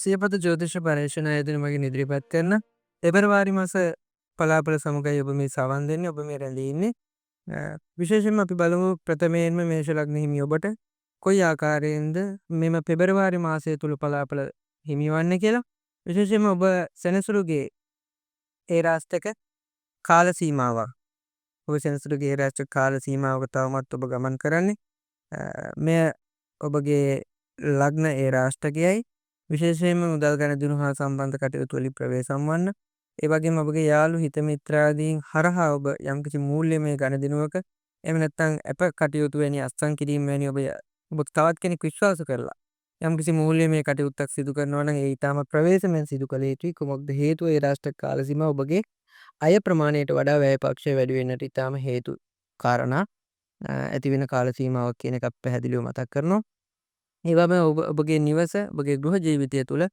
සියපත ජ්‍යොතිෂ පර්යේෂණ ආයතන මගින් ඉදිරිපත් කරන පෙබරවාරි මාස පලාපල සමගයි ඔබ මේ සවන් දෙන්නේ. ඔබ මේ රැඳී ඉන්නේ. විශේෂයෙන්ම අපි බලමු ප්‍රථමයෙන්ම මේෂ ලග්න හිමි ඔබට කොයි ආකාරයෙන්ද මෙම පෙබරවාරි මාසය තුල පලාපල හිමිවන්නේ කියලා. විශේෂයෙන්ම ඔබ සෙනසුරුගේ ඒ රාස්තක කාල සීමාවක්. ඔබ සෙනසුරුගේ ඒ රාස්තක කාල සීමාවක තවමත් ඔබ ගමන් කරන්නේ. මෙය ඔබගේ ලග්න ඒ රාෂ්ටකයයි. විශේෂයෙන්ම මුදල් ගනුදෙනු හා සම්බන්ධ කටයුතු වලින් ප්‍රවේශම් වන්න. ඒ වගේම ඔබගේ යාළු හිත මිත්‍රාදීන් හරහා ඔබ යම්කිසි මූල්‍යමය ගනුදෙනුවක එහෙම නැත්නම් අප කටයුතු වැනි අත්සන් කිරීම වැනි ඔබ තවත් කෙනෙක් විශ්වාස කරලා යම්කිසි මූල්‍යමය කටයුත්තක් සිදු කරනවා නම් ඒ ඊටම ප්‍රවේශමෙන් සිදු කළ යුතුයි. කුමක්ද හේතුව? ඒ රාෂ්ට්‍ර කාල සීමාව ඔබගේ අය ප්‍රමාණයට වඩා වැය පක්ෂය වැඩි වෙන්නට ඊටම හේතු කාරණා ඇති වෙන කාල සීමාවක් කියන එකක් පැහැදිලිව මතක් කරනවා. ඒ වගේම ඔබගේ නිවස ඔබගේ ගෘහ ජීවිතය තුළ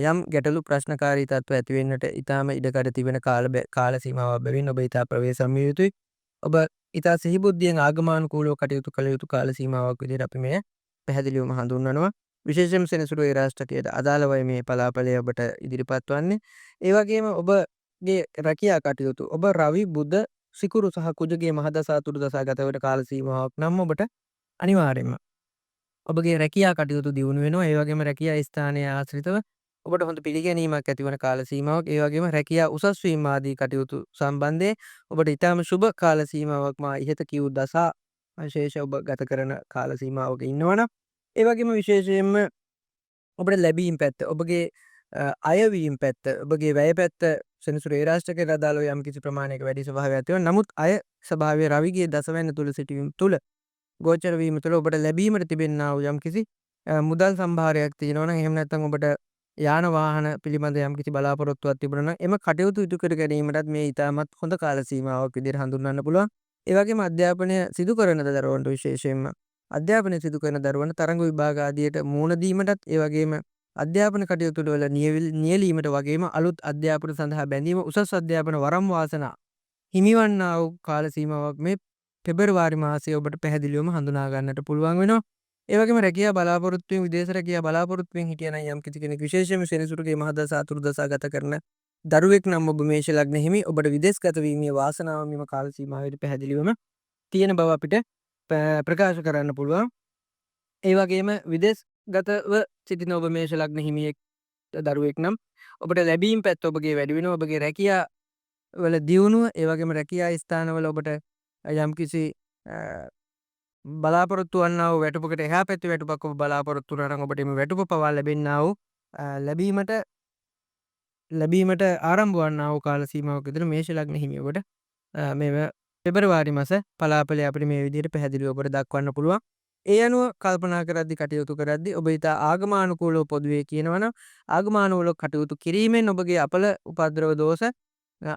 යම් ගැටලු ප්‍රශ්නකාරී තත්ත්ව ඇති වෙන්නට ඊටම ඉඩකඩ තිබෙන කාල සීමාවක් බැවින් ඔබ ඊට ප්‍රවේශම් විය යුතුයි. ඔබ ඊට සිහිබුද්ධියෙන් ආගමානුකූලව කටයුතු කළ යුතු කාල සීමාවක් විදිහට අපි මේ පැහැදිලිවම හඳුන්වනවා. විශේෂයෙන්ම සෙනසුරු ඒ රාෂ්ට්‍රකයට අදාළවයි මේ පලාපලය ඔබට ඉදිරිපත් වන්නේ. ඒ වගේම ඔබගේ රැකියා කටයුතු ඔබ රවි බුධ සිකුරු සහ කුජගේ මහදසා තුරු දසා ගත වෙන කාල සීමාවක් නම් ඔබට අනිවාර්යෙන්ම ඔබගේ රැකියා කටයුතු දියුණු වෙනවා. ඒ වගේම රැකියා ස්ථානය ආශ්‍රිතව ඔබට හොඳ පිළිගැනීමක් ඇතිවන කාල සීමාවක්. ඒ වගේම රැකියා උසස් වීම ආදී කටයුතු සම්බන්ධයෙන් ඔබට ඊටම සුබ කාල සීමාවක් මා ඉහත කියූ දසා විශේෂ ඔබ ගත කරන කාල සීමාවක ඉන්නවනම් ඒ වගේම විශේෂයෙන්ම ඔබට ලැබීම් පැත්ත ඔබගේ අයවීම් පැත්ත ඔබගේ වැය පැත්ත සෙනසුරු ඒ රාෂ්ට්‍රකයට අදාළව යම්කිසි ප්‍රමාණයක වැඩි ස්වභාවයක් තියෙනවා. නමුත් අය ස්වභාවය රවිගේ දසවැන්න තුල සිටීම තුල ගෝචර වීම තුළ ඔබට ලැබීමට තිබෙන්නා වූ යම්කිසි මුදල් සම්භාරයක් තියෙනවා නම් එහෙම නැත්නම් ඔබට යාන වාහන පිළිබඳ යම්කිසි බලාපොරොත්තුවක් තිබුණා නම් එම කටයුතු ඉටු කර ගැනීමටත් මේ ඊටමත් හොඳ කාල සීමාවක් විදිහට හඳුන්වන්න පුළුවන්. ඒ වගේම අධ්‍යාපනය සිදු කරන දරුවන්ට විශේෂයෙන්ම අධ්‍යාපනය සිදු කරන දරුවන්ට තරඟ විභාග ආදියට මුහුණ දීමටත් ඒ වගේම අධ්‍යාපන කටයුතු වල නියැලීමට වගේම අලුත් අධ්‍යාපන සඳහා බැඳීම උසස් අධ්‍යාපන වරම් වාසනා හිමිවන්නා වූ කාල සීමාවක් මේ පෙබරවාරි මාසයේ ඔබට පැහැදිලිවම හඳුනා ගන්නට පුළුවන් වෙනවා. ඒ වගේම රැකියා බලාපොරොත්තුවෙන් විදේශ රැකියා බලාපොරොත්තුවෙන් හිටියනම් යම් කිසි කෙනෙක් විශේෂයෙන්ම සෙනසුරුගේ මහදසා අතුරුදසා ගත කරන දරුවෙක් නම් ඔබ මේෂ ලග්න හිමි ඔබට විදේශගත වීමේ වාසනාව මෙම කාල සීමාවේදී පැහැදිලිවම තියෙන බව අපිට ප්‍රකාශ කරන්න පුළුවන්. ඒ වගේම විදේශගතව සිටින ඔබ මේෂ ලග්න හිමියෙක් දරුවෙක් නම් ඔබට ලැබීම් පැත්ත ඔබගේ වැඩි වෙනවා. ඔබගේ රැකියා වල දියුණුව ඒ වගේම රැකියා ස්ථානවල ඔබට යම්කිසි බලාපොරොත්තු වන්නා වූ වැටුපකට එහා පැත්තේ වැටුපක් ඔබ බලාපොරොත්තු වුණා නම් ඔබට මේ වැටුප පවා ලැබෙන්නා වූ ලැබීමට ආරම්භ වන්නා වූ කාල සීමාවක විතර මේෂ ලග්න හිමි ඔබට මේ පෙබරවාරි මාස පලාපලය අපිට මේ විදිහට පැහැදිලිව ඔබට දක්වන්න පුළුවන්. ඒ අනුව කල්පනා කරද්දී කටයුතු කරද්දී ඔබ ඊට ආගමානුකූලව පොදුවේ කියනවා නම් ආගමානුකූලව කටයුතු කිරීමෙන් ඔබගේ අපල උපද්‍රව දෝෂ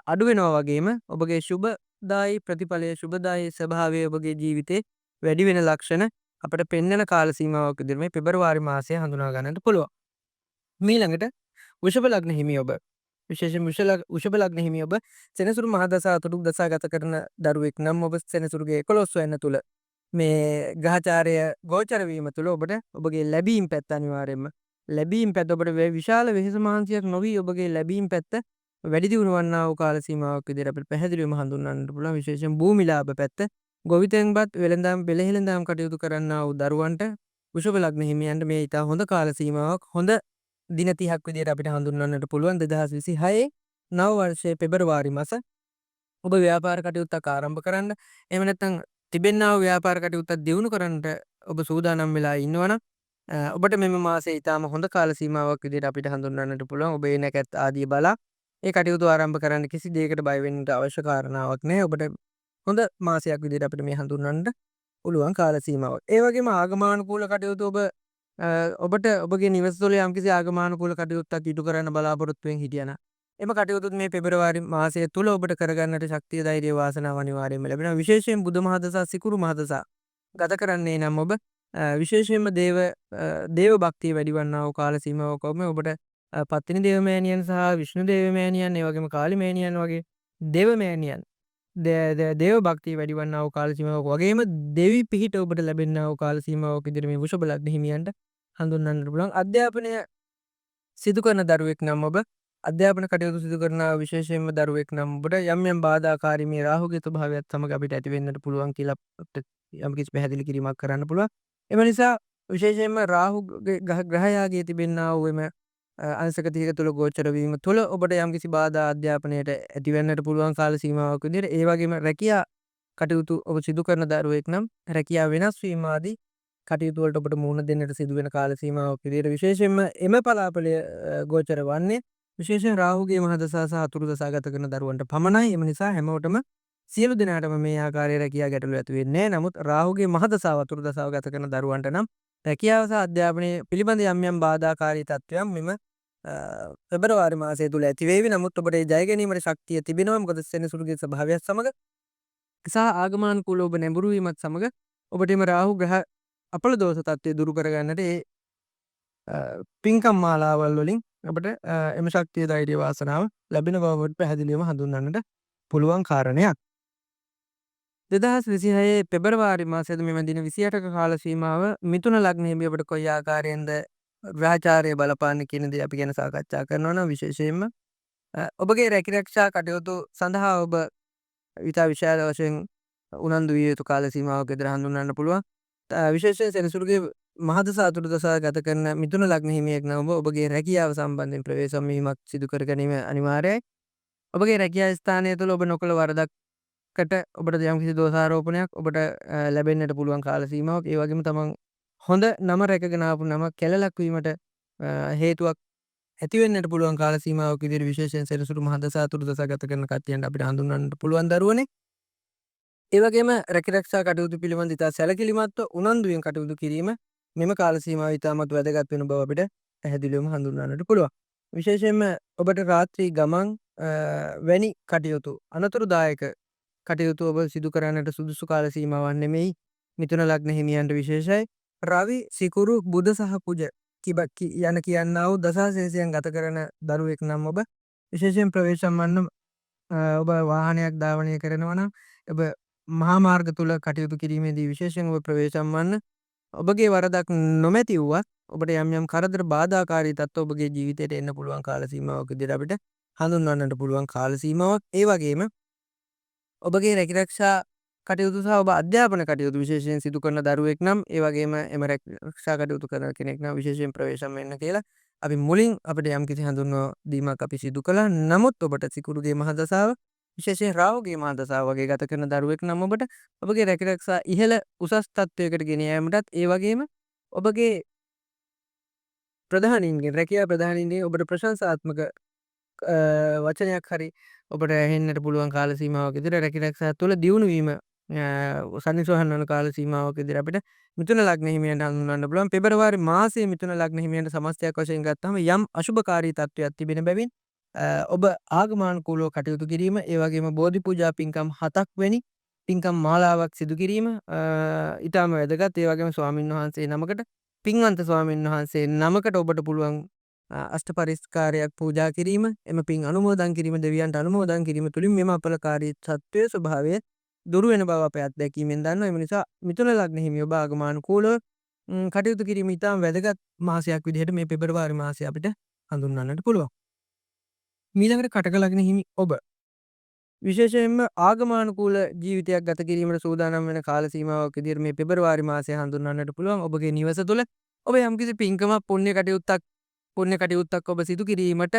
අඩු වෙනවා වගේම ඔබගේ ශුභදායි ප්‍රතිඵලයේ ශුභදායි ස්වභාවය ඔබගේ ජීවිතේ වැඩි වෙන ලක්ෂණ අපිට පෙන්වන කාල සීමාවක් විදිහට මේ පෙබරවාරි මාසය හඳුනා ගන්නට පුළුවන්. ඊළඟට වෘෂභ ලග්න හිමි ඔබ විශේෂයෙන් වෘෂභ ලග්න හිමි ඔබ සෙනසුරු මහදසා අතුරු දසා ගත කරන දරුවෙක් නම් ඔබ සෙනසුරුගේ 11 වෙනි තුල මේ ග්‍රහචාරය ගෝචර වීම තුළ ඔබට ඔබගේ ලැබීම් පැත්ත අනිවාර්යයෙන්ම ලැබීම් පැත්ත ඔබට විශාල වෙහෙස මහන්සියක් නොවි ඔබගේ ලැබීම් පැත්ත වැඩි දියුණු වන්නා වූ කාල සීමාවක් විදිහට අපිට පැහැදිලිවම හඳුන්වන්නට පුළුවන්. විශේෂයෙන් භූමි ලාභ පැත්ත ගොවිතැන්පත් වෙළඳාම් පෙළහෙළඳාම් කටයුතු කරන්නා වූ දරුවන්ට වෘෂභ ලග්න හිමියන්ට මේ ඉතා හොඳ කාල සීමාවක් හොඳ දින 30ක් විදිහට අපිට හඳුන්වන්නට පුළුවන්. 2026 නව වර්ෂයේ පෙබරවාරි මාස ඔබ ව්‍යාපාර කටයුත්තක් ආරම්භ කරන්න එහෙම නැත්නම් තිබෙන්නා වූ ව්‍යාපාර කටයුත්තක් දියුණු කරන්නට ඔබ සූදානම් වෙලා ඉන්නවනම් ඔබට මෙම මාසයේ ඉතාම හොඳ කාල සීමාවක් විදිහට අපිට හඳුන්වන්නට පුළුවන්. ඔබ ඒ නැකත් ආදී බලා ඒ කටයුතු ආරම්භ කරන්න කිසි දෙයකට බය වෙන්න අවශ්‍ය කාරණාවක් නැහැ. ඔබට හොඳ මාසයක් විදිහට අපිට මේ හඳුන්වන්නට පුළුවන් කාල සීමාවක්. ඒ වගේම ආගමානුකූල කටයුතු ඔබට ඔබගේ නිවස තුළ යම්කිසි ආගමානුකූල කටයුත්තක් ඉටු කරන්න බලාපොරොත්තු වෙමින් හිටියනම් එම කටයුතුත් මේ පෙබරවාරි මාසය තුළ ඔබට කරගන්නට ශක්තිය ධෛර්යය වාසනාව අනිවාර්යයෙන්ම ලැබෙනවා. විශේෂයෙන් බුධ මහදසා සිකුරු මහදසා ගත කරන්නේ නම් ඔබ විශේෂයෙන්ම දේව භක්තිය වැඩි වන්නා වූ කාල සීමාවක ඔබට පත්තිනි දේවමෑණියන් සහ විෂ්ණු දේවමෑණියන් ඒ වගේම කාලි මෑණියන් වගේ දේවමෑණියන් දේව භක්තිය වැඩි වන්නා වූ කාල සීමාවක වගේම දෙවි පිහිට ඔබට ලැබෙන්නා වූ කාල සීමාවක විදිහට මේ වෘෂභ ලග්න හිමියන්ට හඳුන්වන්නට පුළුවන්. අධ්‍යාපනය සිදු කරන දරුවෙක් නම් ඔබ අධ්‍යාපන කටයුතු සිදු කරන විශේෂයෙන්ම දරුවෙක් නම් ඔබට යම් යම් බාධාකාරී මේ රාහුගේ ස්වභාවයත් සමග අපිට ඇති වෙන්නට පුළුවන් කියලා අපිට යම්කිසි පැහැදිලි කිරීමක් කරන්න පුළුවන්. එම නිසා විශේෂයෙන්ම රාහුගේ ග්‍රහයාගේ තිබෙන්නා වූ එම අංශක 30ක තුල ගෝචර වීම තුළ ඔබට යම්කිසි බාධා අධ්‍යාපනයට ඇති වෙන්නට පුළුවන් කාල සීමාවක් විදිහට ඒ වගේම රැකියා කටයුතු ඔබ සිදු කරන දරුවෙක් නම් රැකියාව වෙනස් වීම ආදී කටයුතු වලට ඔබට මුහුණ දෙන්නට සිදුවෙන කාල සීමාවක් විදිහට විශේෂයෙන්ම එම පලාපලය ගෝචර වන්නේ විශේෂයෙන් රාහුගේ මහදසා සහ අතුරු දසා ගත කරන දරුවන්ට පමණයි. එම නිසා හැමෝටම සියලු දෙනාටම මේ ආකාරයේ රැකියා ගැටලු ඇති වෙන්නේ නැහැ. නමුත් රාහුගේ මහදසාව අතුරු දසාව ගත කරන දරුවන්ට නම් රැකියාව සහ අධ්‍යාපනය පිළිබඳ යම් යම් බාධාකාරී තත්ත්වයන් මෙම පෙබරවාරි මාසය තුල ඇති වේවි. නමුත් ඔබට ඒ ජය ගැනීමට ශක්තිය තිබෙනවා. මොකද සෙනසුරුගේ ස්වභාවයත් සමග සහ ආගමනුකූලව ඔබ නැඹුරු වීමත් සමග ඔබට එම රාහු ග්‍රහ අපල දෝෂ තත්ත්වය දුරු කරගන්නට ඒ පින්කම් මාලාවල් වලින් අපට එම ශක්තිය ධෛර්ය වාසනාව ලැබෙන බවට පැහැදිලිවම හඳුන්වන්නට පුළුවන් කාරණයක්. 2026 පෙබරවාරි මාසයේද මෙම දින 28ක කාල සීමාව මිථුන ලග්නයේදී ඔබට කොයි ආකාරයෙන්ද ග්‍රහචාරය බලපාන්නේ කියන දේ අපි ගැන සාකච්ඡා කරනවා නම් විශේෂයෙන්ම ඔබගේ රැකිරක්ෂා කටයුතු සඳහා ඔබ ඉතා විශාල වශයෙන් උනන්දු විය යුතු කාල සීමාවක් විතර හඳුන්වන්න පුළුවන්. විශේෂයෙන් සෙනසුරුගේ මහදසා අතුරු දසා ගත කරන මිථුන ලග්න හිමියෙක් නම් ඔබගේ රැකියාව සම්බන්ධයෙන් ප්‍රවේශම් වීමක් සිදු කර ගැනීම අනිවාර්යයි. ඔබගේ රැකියා ස්ථානය තුළ ඔබ නොකළ වරදකට ඔබට යම්කිසි දෝෂාරෝපණයක් ඔබට ලැබෙන්නට පුළුවන් කාල සීමාවක්. ඒ වගේම තමන් හොඳ නම රැකගෙන ආපු නම කැළලක් වීමට හේතුවක් ඇති වෙන්නට පුළුවන් කාල සීමාවක් විදිහට විශේෂයෙන් සෙනසුරු මහදසා අතුරු දසා ගත කරන කට්ටියන්ට අපිට හඳුන්වන්නට පුළුවන් දරුවනේ. ඒ වගේම රැකිරක්ෂා කටයුතු පිළිබඳ ඉතා සැලකිලිමත්ව උනන්දුවෙන් කටයුතු කිරීම මෙම කාල සීමාව ඉතාමත් වැදගත් වෙන බව අපිට පැහැදිලිවම හඳුන්වන්නට පුළුවන්. විශේෂයෙන්ම ඔබට රාත්‍රී ගමන් වැනි කටයුතු අනතුරුදායක කටයුතු ඔබ සිදු කරන්නට සුදුසු කාල සීමාවක් නෙමෙයි මිථුන ලග්න හිමියන්ට විශේෂයි. රවි සිකුරු බුධ සහ කුජ යන කියන්නා වූ දසාශේෂයන් ගත කරන දරුවෙක් නම් ඔබ විශේෂයෙන් ප්‍රවේශම් වන්න ඔබ වාහනයක් ධාවනය කරනවා නම් ඔබ මහා මාර්ග තුල කටයුතු කිරීමේදී විශේෂයෙන් ඔබ ප්‍රවේශම් වන්න ඔබගේ වරදක් නොමැති වුවත් ඔබට යම් යම් කරදර බාධාකාරී තත්ත්ව ඔබගේ ජීවිතයට එන්න පුළුවන් කාල සීමාවක් විදිහට අපිට හඳුන්වන්නට පුළුවන් කාල සීමාවක්. ඒ වගේම ඔබගේ රැකිරක්ෂා කටයුතු සහ ඔබ අධ්‍යාපන කටයුතු විශේෂයෙන් සිදු කරන දරුවෙක් නම් ඒ වගේම එම රැකිරක්ෂා කටයුතු කරන කෙනෙක් නම් විශේෂයෙන් ප්‍රවේශම් වෙන්න කියලා අපි මුලින් අපිට යම්කිසි හඳුන්වා දීමක් අපි සිදු කළා. නමුත් ඔබට සිකුරුගේ මහදසාව විශේෂයෙන් රාහුගේ මහදසාව වගේ ගත කරන දරුවෙක් නම් ඔබට ඔබගේ රැකිරක්ෂා ඉහළ උසස් තත්ත්වයකට ගෙන යාමටත් ඒ වගේම ඔබගේ ප්‍රධානීන්ගෙන් රැකියා ප්‍රධානීන්ගෙන් ඔබට ප්‍රශංසාත්මක වචනයක් හරි ඔබට ඇහෙන්නට පුළුවන් කාල සීමාවක් විදිහට රැකිරක්ෂා තුළ දියුණු වීම සන්නිසෝහන් වන කාල සීමාවක් විදිහට අපිට මිථුන ලග්න හිමියන්ට හඳුන්වන්න පුළුවන්. පෙබරවාරි මාසයේ මිථුන ලග්න හිමියන්ට සමස්තයක් වශයෙන් ගත්තාම යම් අශුභකාරී තත්ත්වයක් තිබෙන බැවින් ඔබ ආගමානුකූලව කටයුතු කිරීම ඒ වගේම බෝධි පූජා පින්කම් 7ක් වැනි පින්කම් මාලාවක් සිදු කිරීම ඊටම වැදගත්. ඒ වගේම ස්වාමින් වහන්සේ නමකට පින්වන්ත ස්වාමින් වහන්සේ නමකට ඔබට පුළුවන් අෂ්ට පරිස්කාරයක් පූජා කිරීම එම පින් අනුමෝදන් කිරීම දෙවියන්ට අනුමෝදන් කිරීම තුළින් මෙම අපලකාරී සත්වයේ ස්වභාවය දුරු වෙන බව අපේ අත්දැකීමෙන් දන්නවා. එම නිසා මිථුන ලග්න හිමියෝ ඔබ ආගමානුකූලව කටයුතු කිරීම ඉතාම වැදගත් මාසයක් විදිහට මේ පෙබරවාරි මාසය අපිට හඳුන්වන්නට පුළුවන්. මීළඟට කටක ලග්න හිමි ඔබ විශේෂයෙන්ම ආගමානුකූල ජීවිතයක් ගත කිරීමට සූදානම් වෙන කාල සීමාවක් විදිහට මේ පෙබරවාරි මාසය හඳුන්වන්නට පුළුවන්. ඔබගේ නිවස තුළ ඔබ යම්කිසි පින්කමක් පුණ්‍ය කටයුත්තක් ඔබ සිදු කිරීමට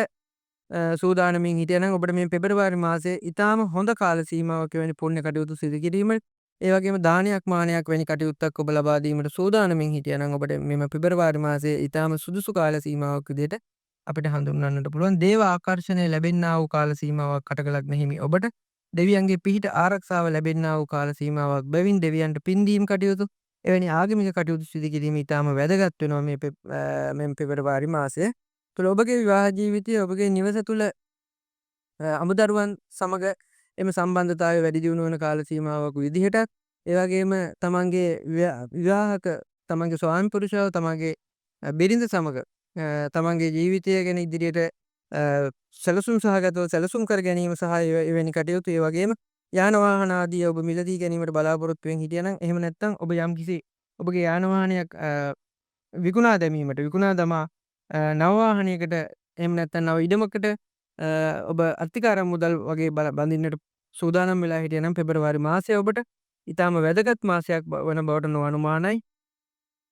සූදානමින් හිටියනම් ඔබට මේ පෙබරවාරි මාසයේ ඉතාම හොඳ කාල සීමාවක් වැනි පුණ්‍ය කටයුතු සිදු කිරීමට ඒ වගේම දානයක් මානයක් වැනි කටයුත්තක් ඔබ ලබා දීමට සූදානමින් හිටියනම් ඔබට මෙම පෙබරවාරි මාසයේ ඉතාම සුදුසු කාල සීමාවක් විදිහට අපිට හඳුන්වන්නට පුළුවන්. දේව ආකර්ෂණය ලැබෙන්නා වූ කාල සීමාවක් කටක ලග්න හිමි ඔබට දෙවියන්ගේ පිහිට ආරක්ෂාව ලැබෙන්නා වූ කාල සීමාවක් බැවින් දෙවියන්ට පින් දීම් කටයුතු එවැනි ආගමික කටයුතු සිදු කිරීම ඉතාම වැදගත් වෙනවා මේ පෙබරවාරි මාසය තුළ. ඔබගේ විවාහ ජීවිතය ඔබගේ නිවස තුළ අමුදරුවන් සමග එම සම්බන්ධතාවය වැඩි දියුණු වන කාල සීමාවක් විදිහටත් ඒ වගේම තමන්ගේ විවාහක තමන්ගේ ස්වාමි පුරුෂයව තමන්ගේ බිරිඳ සමග තමන්ගේ ජීවිතය ගැන ඉදිරියට සැලසුම් සහගතව සැලසුම් කර ගැනීම සහ එවැනි කටයුතු ඒ වගේම යාන වාහන ආදී ඔබ මිලදී ගැනීමට බලාපොරොත්තු වෙමින් හිටියනම් එහෙම නැත්නම් ඔබ යම්කිසි ඔබගේ යාන වාහනයක් විකුණා දැමීමට විකුණා දමා නව වාහනයකට එහෙම නැත්නම් නව ඉඩමකට ඔබ අත්තිකාර මුදල් වගේ බඳින්නට සූදානම් වෙලා හිටියනම් පෙබරවාරි මාසය ඔබට ඉතාම වැදගත් මාසයක් වන බවට නොඅනුමානයි.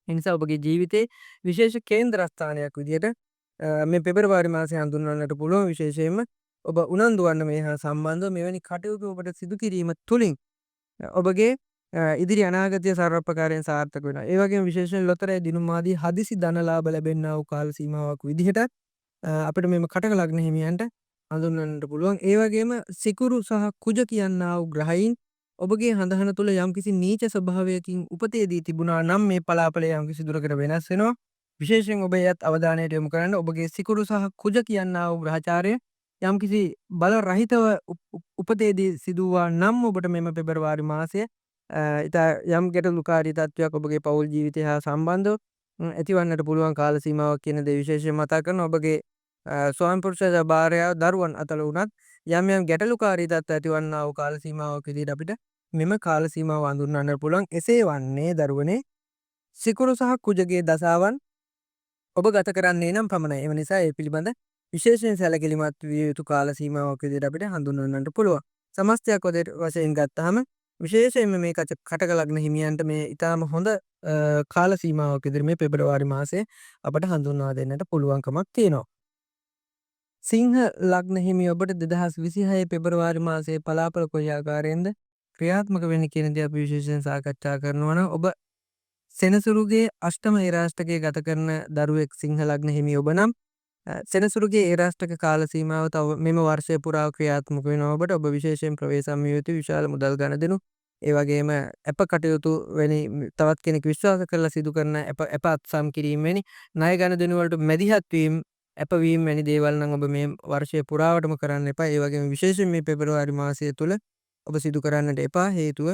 ඒ නිසා ඔබගේ ජීවිතේ විශේෂ කේන්ද්‍රස්ථානයක් විදියට මේ පෙබරවාරි මාසය හඳුන්වන්නට පුළුවන්. විශේෂයෙන්ම ඔබ උනන්දු වන්න මේ හා සම්බන්ධව මෙවැනි කටයුතු ඔබට සිදු කිරීම තුළින් ඔබගේ ඉදිරි අනාගතය සර්වප්‍රකාරයෙන් සාර්ථක වෙනවා. ඒ වගේම විශේෂයෙන් ලොතරැයි දිනුම් ආදී හදිසි ධන ලාභ ලැබෙන්නා වූ කාල සීමාවක් විදිහට අපිට මෙම කටක ලග්න හිමියන්ට හඳුන්වන්නට පුළුවන්. ඒ වගේම සිකුරු සහ කුජ කියන්නා වූ ග්‍රහයින් ඔබගේ හඳහන තුළ යම්කිසි නීච ස්වභාවයකින් උපතේදී තිබුණා නම් මේ පලාපලය යම්කිසි දුරකට වෙනස් වෙනවා. විශේෂයෙන් ඔබ එයත් අවධානයට යොමු කරන්න. ඔබගේ සිකුරු සහ කුජ කියන්නා වූ ග්‍රහචාරය යම්කිසි බල රහිතව උපතේදී සිදුවා නම් ඔබට මෙම පෙබරවාරි මාසය ඉතා යම් ගැටලුකාරී තත්ත්වයක් ඔබගේ පවුල් ජීවිතය හා සම්බන්ධව ඇතිවන්නට පුළුවන් කාල සීමාවක් කියන දේ විශේෂයෙන් මතක් කරනවා. ඔබගේ ස්වාමිපුරුෂ භාර්යාව දරුවන් අතර වුණත් යම් යම් ගැටලුකාරී තත්ත්ව ඇතිවන්නා වූ කාල සීමාවක් විදිහට අපිට මෙම කාල සීමාව හඳුන්වන්නට පුළුවන්. එසේ වන්නේ දරුවනේ සිකුරු සහ කුජගේ දසාවන් ඔබ ගත කරන්නේ නම් පමණයි. එම නිසා ඒ පිළිබඳ විශේෂයෙන් සැලකිලිමත් විය යුතු කාල සීමාවක් විදිහට අපිට හඳුන්වන්නට පුළුවන්. සමස්තයක් වශයෙන් ගත්තාම විශේෂයෙන්ම මේ කටක ලග්න හිමියන්ට මේ ඉතාම හොඳ කාල සීමාවක් විදිහට මේ පෙබරවාරි මාසයේ අපට හඳුන්වා දෙන්නට පුළුවන්කමක් තියෙනවා. සිංහ ලග්න හිමි ඔබට 2026 පෙබරවාරි මාසයේ පලාපල කොයි ආකාරයෙන්ද ක්‍රියාත්මක වෙන්නේ කියන දේ අපි විශේෂයෙන් සාකච්ඡා කරනවා නම් ඔබ සෙනසුරුගේ අෂ්ටම ඒරාෂ්ටකයේ ගත කරන දරුවෙක් සිංහ ලග්න හිමි ඔබ නම් සෙනසුරුගේ ඒරාෂ්ටක කාල සීමාව තව මෙම වර්ෂය පුරා ක්‍රියාත්මක වෙනවා. ඔබට ඔබ විශේෂයෙන් ප්‍රවේශම් විය යුතු විශාල මුදල් ගනුදෙනු ඒ වගේම අප කටයුතු වැනි තවත් කෙනෙක් විශ්වාස කරලා සිදු කරන අප අත්සම් කිරීම වැනි ණය ගනුදෙනු වලට මැදිහත් වීම අපවීම වැනි දේවල් නම් ඔබ මේ වර්ෂය පුරාවටම කරන්න එපා. ඒ වගේම විශේෂයෙන් මේ පෙබරවාරි මාසය තුළ ඔබ සිදු කරන්නට එපා. හේතුව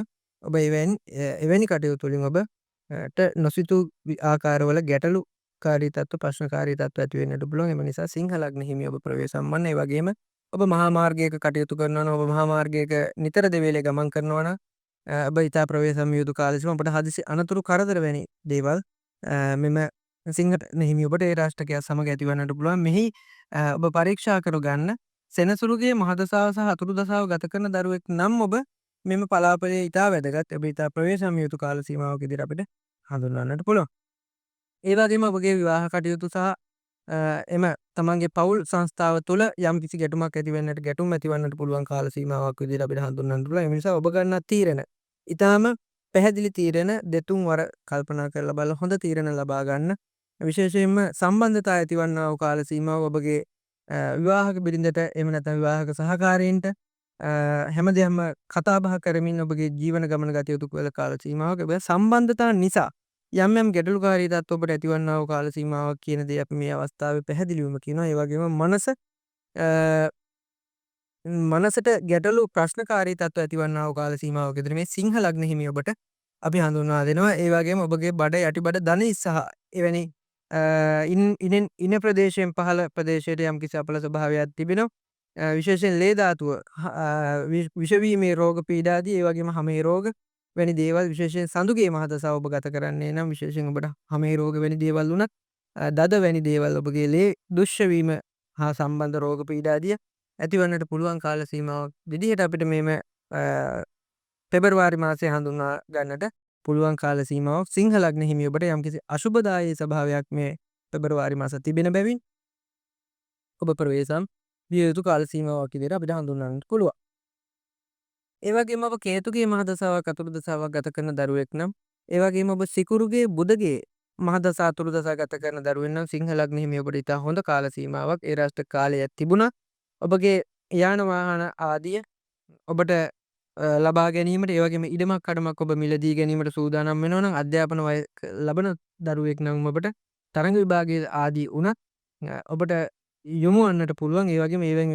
ඔබ එවැනි කටයුතු වලින් ඔබට නොසිතූ ආකාරවල ගැටලුකාරී තත්ත්ව ප්‍රශ්නකාරී තත්ත්ව ඇති වෙන්නට පුළුවන්. එම නිසා සිංහ ලග්න හිමි ඔබ ප්‍රවේශම් වන්න. ඒ වගේම ඔබ මහා මාර්ගයක කටයුතු කරනවා නම් ඔබ මහා මාර්ගයක නිතර දෙවේලේ ගමන් කරනවා නම් ඔබ ඉතා ප්‍රවේශම් විය යුතු කාල සීමාව. ඔබට හදිසි අනතුරු කරදර වැනි දේවල් මෙම සිංහ හිමි ඔබට ඒ රාෂ්ටකයක් සමග ඇතිවන්නට පුළුවන්. මෙහි ඔබ පරීක්ෂා කර ගන්න සෙනසුරුගේ මහදසාව සහ අතුරු දසාව ගත කරන දරුවෙක් නම් ඔබ මෙම පලාපලයේ ඉතා වැදගත් ඔබ ඉතා ප්‍රවේශම් විය යුතු කාල සීමාවක් විදිහට අපිට හඳුන්වන්නට පුළුවන්. ඒ වගේම ඔබගේ විවාහ කටයුතු සහ එම තමන්ගේ පවුල් සංස්ථාව තුළ යම් කිසි ගැටුමක් ගැටුම් ඇතිවන්නට පුළුවන් කාල සීමාවක් විදිහට අපිට හඳුන්වන්නට පුළුවන්. ඒ නිසා ඔබ ගන්න තීරණ ඉතාම පැහැදිලි තීරණ දෙතුන් වර කල්පනා කරලා බලලා හොඳ තීරණ ලබා ගන්න. විශේෂයෙන්ම සම්බන්ධතා ඇතිවන්නා වූ කාල සීමාව ඔබගේ විවාහක බිරිඳට එහෙම නැත්නම් විවාහක සහකාරීන්ට හැමදේම කතා බහ කරමින් ඔබගේ ජීවන ගමන ගත යුතු කාල සීමාවක ඔබ සම්බන්ධතා නිසා යම් යම් ගැටලුකාරී තත්ත්ව ඔබට ඇතිවන්නා වූ කාල සීමාවක් කියන දේ අපි මේ අවස්ථාවේ පැහැදිලිවම කියනවා. ඒ වගේම මනසට ගැටලු ප්‍රශ්නකාරී තත්ත්ව ඇතිවන්නා වූ කාල සීමාවක විතර මේ සිංහ ලග්න හිමි ඔබට අපි හඳුන්වා දෙනවා. ඒ වගේම ඔබගේ බඩ යටිබඩ ධනෙ සහ එවැනි ඉන ප්‍රදේශයෙන් පහළ ප්‍රදේශයට යම්කිසි අපල ස්වභාවයක් තිබෙනවා. විශේෂයෙන් ලේ ධාතුව විෂවීමේ රෝග පීඩාදී ඒ වගේම හමේ රෝග වැනි දේවල් විශේෂයෙන් සඳුගේ මහදසාව ඔබ ගත කරන්නේ නම් විශේෂයෙන් ඔබට හමේ රෝග වැනි දේවල් වුණත් දද වැනි දේවල් ඔබගේ ලේ දුෂ්‍ය වීම හා සම්බන්ධ රෝග පීඩාදිය ඇතිවන්නට පුළුවන් කාල සීමාවක් විදිහට අපිට මේම පෙබරවාරි මාසය හඳුන්වා ගන්නට පුළුවන් කාල සීමාවක්. සිංහ ලග්න හිමි ඔබට යම්කිසි අශුභදායී ස්වභාවයක් මේ පෙබරවාරි මාස තිබෙන බැවින් ඔබ ප්‍රවේශම් විය යුතු කාල සීමාවක් විදිහට අපිට හඳුන්වන්නට පුළුවන්. ඒ වගේම ඔබ කේතුගේ මහදසාවක් අතුරු දසාවක් ගත කරන දරුවෙක් නම් ඒ වගේම ඔබ සිකුරුගේ බුදගේ මහදසා අතුරු දසා ගත කරන දරුවෙක් නම් සිංහ ලග්න හිමි ඔබට ඉතා හොඳ කාල සීමාවක් ඒ රාෂ්ට්‍ර කාලයක් තිබුණා. ඔබගේ යාන වාහන ආදිය ඔබට ලබා ගැනීමට ඒ වගේම ඉඩමක් කඩමක් ඔබ මිලදී ගැනීමට සූදානම් වෙනවා නම් අධ්‍යාපන වය ලබන දරුවෙක් නම් ඔබට තරඟ විභාගයේ ආදී වුණත් ඔබට යොමු වන්නට පුළුවන්. ඒ වගේම ඒවෙන්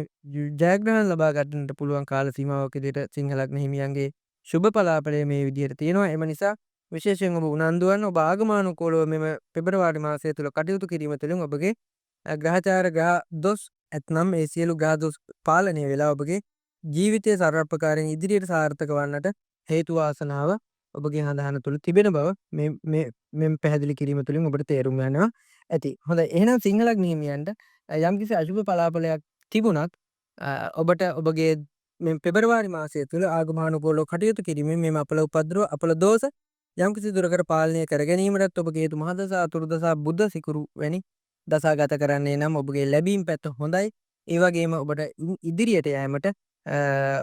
ජයග්‍රහණ ලබා ගන්නට පුළුවන් කාල සීමාවක් විදිහට සිංහ ලග්න හිමියන්ගේ සුබ පලාපලය මේ විදිහට තියෙනවා. එම නිසා විශේෂයෙන් ඔබ උනන්දු වන්න. ඔබ ආගමනුකූලව මෙම පෙබරවාරි මාසය තුළ කටයුතු කිරීම තුළින් ඔබගේ ග්‍රහචාර ග්‍රහ දොස් ඇතනම් ඒ සියලු ග්‍රහ දොස් පාලනය වෙලා ඔබගේ ජීවිතය සර්වප්‍රකාරයෙන් ඉදිරියට සාර්ථක වන්නට හේතු වාසනාව ඔබගේ හඳහන තුළ තිබෙන බව මෙම පැහැදිලි කිරීම තුළින් ඔබට තේරුම් යනවා ඇති. හොඳයි එහෙනම් සිංහල අග්නිහිමියන්ට යම්කිසි අශුභ පලාපලයක් තිබුණත් ඔබට ඔබගේ මෙම පෙබරවාරි මාසය තුළ ආගමනුකූලව කටයුතු කිරීමෙන් මෙම අපල උපද්‍රව අපල දෝෂ යම්කිසි දුරකට පාලනය කර ගැනීමටත් ඔබගේ හේතු මහදසා අතුරුදසා බුද්ධ සිකුරු වැනි දසා ගත කරන්නේ නම් ඔබගේ ලැබීම් පැත්ත හොඳයි. ඒ වගේම ඔබට ඉදිරියට යෑමට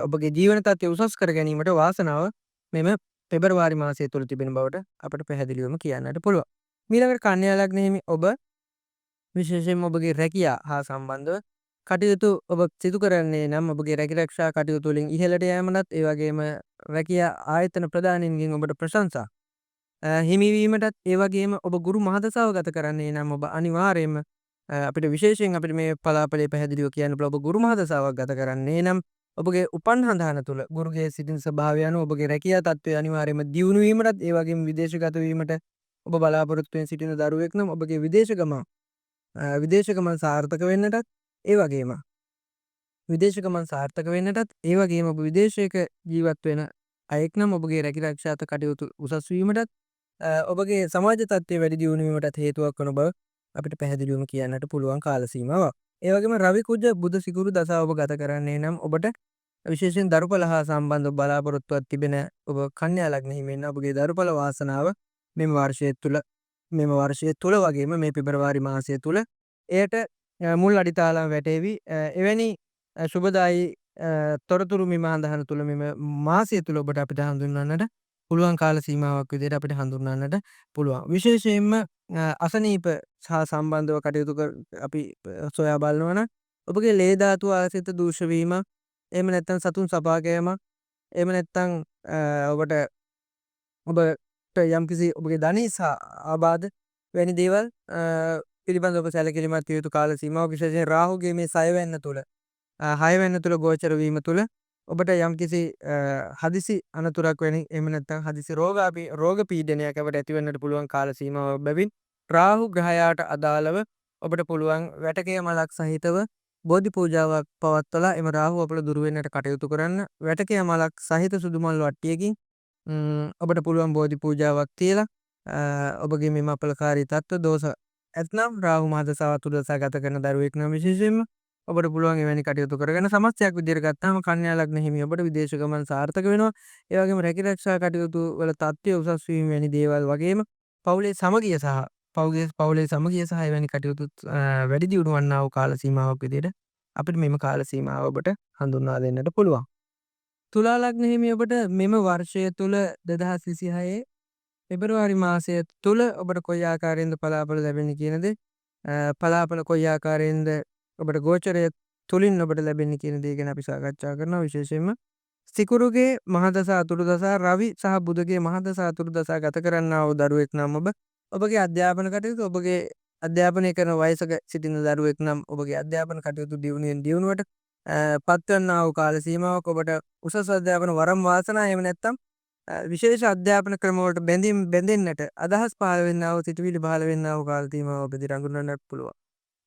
ඔබගේ ජීවන තත්ත්වය උසස් කර ගැනීමට වාසනාව මෙම පෙබරවාරි මාසය තුළ තිබෙන බවට අපට පැහැදිලිවම කියන්නට පුළුවන්. මීළඟට කන්‍යා ලග්න හිමි ඔබ විශේෂයෙන්ම ඔබගේ රැකියා හා සම්බන්ධව කටයුතු ඔබ සිදු කරන්නේ නම් ඔබගේ රැකිරක්ෂා කටයුතු වලින් ඉහළට යෑමටත් ඒ වගේම රැකියා ආයතන ප්‍රධානීන්ගෙන් ඔබට ප්‍රශංසා හිමිවීමටත් ඒ වගේම ඔබ ගුරු මහදසාව ගත කරන්නේ නම් ඔබ අනිවාර්යයෙන්ම අපිට විශේෂයෙන් අපිට මේ පලාපලේ පැහැදිලිව කියන්න පුළුවන් ඔබ ගුරු මහදසාවක් ගත කරන්නේ නම් ඔබගේ උපන් හඳහන තුළ ගුරුගේ සිටින ස්වභාවය අනුව ඔබගේ රැකියා තත්ත්වය අනිවාර්යයෙන්ම දියුණු වීමටත් ඒ වගේම විදේශගත වීමට ඔබ බලාපොරොත්තු වෙන සිටින දරුවෙක් නම් ඔබගේ විදේශ ගමන් සාර්ථක වෙන්නටත් ඒ වගේම විදේශගමන් සාර්ථක වෙන්නටත් ඒ වගේම ඔබ විදේශයක ජීවත් වෙන අයෙක් නම් ඔබගේ රැකිරක්ෂාත කටයුතු උසස් වීමටත් ඔබගේ සමාජ තත්ත්වය වැඩි දියුණු වීමටත් හේතුවක් වන බව අපිට පැහැදිලිවම කියන්නට පුළුවන් කාල සීමාවක්. ඒ වගේම රවි කුජ බුධ සිකුරු දසාව ඔබ ගත කරන්නේ නම් ඔබට විශේෂයෙන් දරුඵල හා සම්බන්ධ බලාපොරොත්තුවක් තිබෙන ඔබ කන්‍යා ලග්න හිමියන් ඔබගේ දරුඵල වාසනාව මෙම වර්ෂය තුළ වගේම මේ පෙබරවාරි මාසය තුළ එයට මුල් අඩිතාලම් වැටේවි. එවැනි ශුභදායි තොරතුරු මෙම හඳහන තුළ මෙම මාසය තුළ ඔබට අපිට හඳුන්වන්නට පුළුවන් කාල සීමාවක් විදිහට අපිට හඳුන්වන්නට පුළුවන්. විශේෂයෙන්ම අසනීප සහ සම්බන්ධව කටයුතු අපි සොයා බලනවා නම් ඔබගේ ලේ ධාතුව ආශ්‍රිත දූෂ වීම, එහෙම නැත්නම් සතුන් සපා කෑමක්, එහෙම නැත්නම් ඔබට යම්කිසි ඔබගේ ධනෙ සහ ආබාධ වැනි දේවල් පිළිබඳව ඔබ සැලකිලිමත් විය යුතු කාල සීමාවක්. විශේෂයෙන් රාහුගේ මේ 6 වෙනි තුළ 6 වෙනි තුළ ගෝචර වීම තුළ ඔබට යම්කිසි හදිසි අනතුරක් වැනි එහෙම නැත්නම් හදිසි රෝග පීඩනයක් අපට ඇතිවෙන්නට පුළුවන් කාල සීමාවක් බැවින් රාහු ග්‍රහයාට අදාළව ඔබට පුළුවන් වැටකය මලක් සහිතව බෝධි පූජාවක් පවත්වලා එම රාහු අපල දුරු වෙන්නට කටයුතු කරන්න. වැටකය මලක් සහිත සුදු මල් වට්ටියකින් ඔබට පුළුවන් බෝධි පූජාවක් තියලා ඔබගේ මෙම අපලකාරී තත්ත්ව දෝෂ ඇත්නම් රාහු මහදසාව අතුරුදසා ගත කරන දරුවෙක් නම් විශේෂයෙන්ම ඔබට පුළුවන් එවැනි කටයුතු කරගෙන සමස්තයක් විදිහට ගත්තාම කන්‍යා ලග්න හිමි ඔබට විදේශ ගමන් සාර්ථක වෙනවා. ඒ වගේම රැකිරක්ෂා කටයුතු වල තත්ත්වය උසස් වීම වැනි දේවල් වගේම පවුලේ සමගිය සහ එවැනි කටයුතු වැඩි දියුණු වන්නා වූ කාල සීමාවක් විදිහට අපිට මෙම කාල සීමාව ඔබට හඳුන්වා දෙන්නට පුළුවන්. තුලා ලග්න හිමි ඔබට මෙම වර්ෂය තුළ 2026 පෙබරවාරි මාසය තුළ ඔබට කොයි ආකාරයෙන්ද පලාපල ලැබෙන්නේ කියන දේ පලාපල කොයි ආකාරයෙන්ද ඔබට ගෝචරය තුලින් ඔබට ලැබෙන්නේ කියන දේ ගැන අපි සාකච්ඡා කරනවා. විශේෂයෙන්ම සිකුරුගේ මහදසා අතුරුදසා රවි සහ බුධගේ මහදසා අතුරුදසා ගත කරන්නා වූ දරුවෙක් නම් ඔබගේ අධ්‍යාපන කටයුතු ඔබගේ අධ්‍යාපනය කරන වයසක සිටින දරුවෙක් නම් ඔබගේ අධ්‍යාපන කටයුතු දියුණුවට පත්වන්නා වූ කාල සීමාවක් ඔබට උසස් අධ්‍යාපන වරම් වාසනා එහෙම නැත්නම් විශේෂ අධ්‍යාපන ක්‍රමවලට බැඳෙන්නට අදහස් පහළ වෙන්නා වූ සිතුවිලි පහළ වෙන්නා වූ කාල සීමාව ඔබ දිරඟුනන්නට පුළුවන්.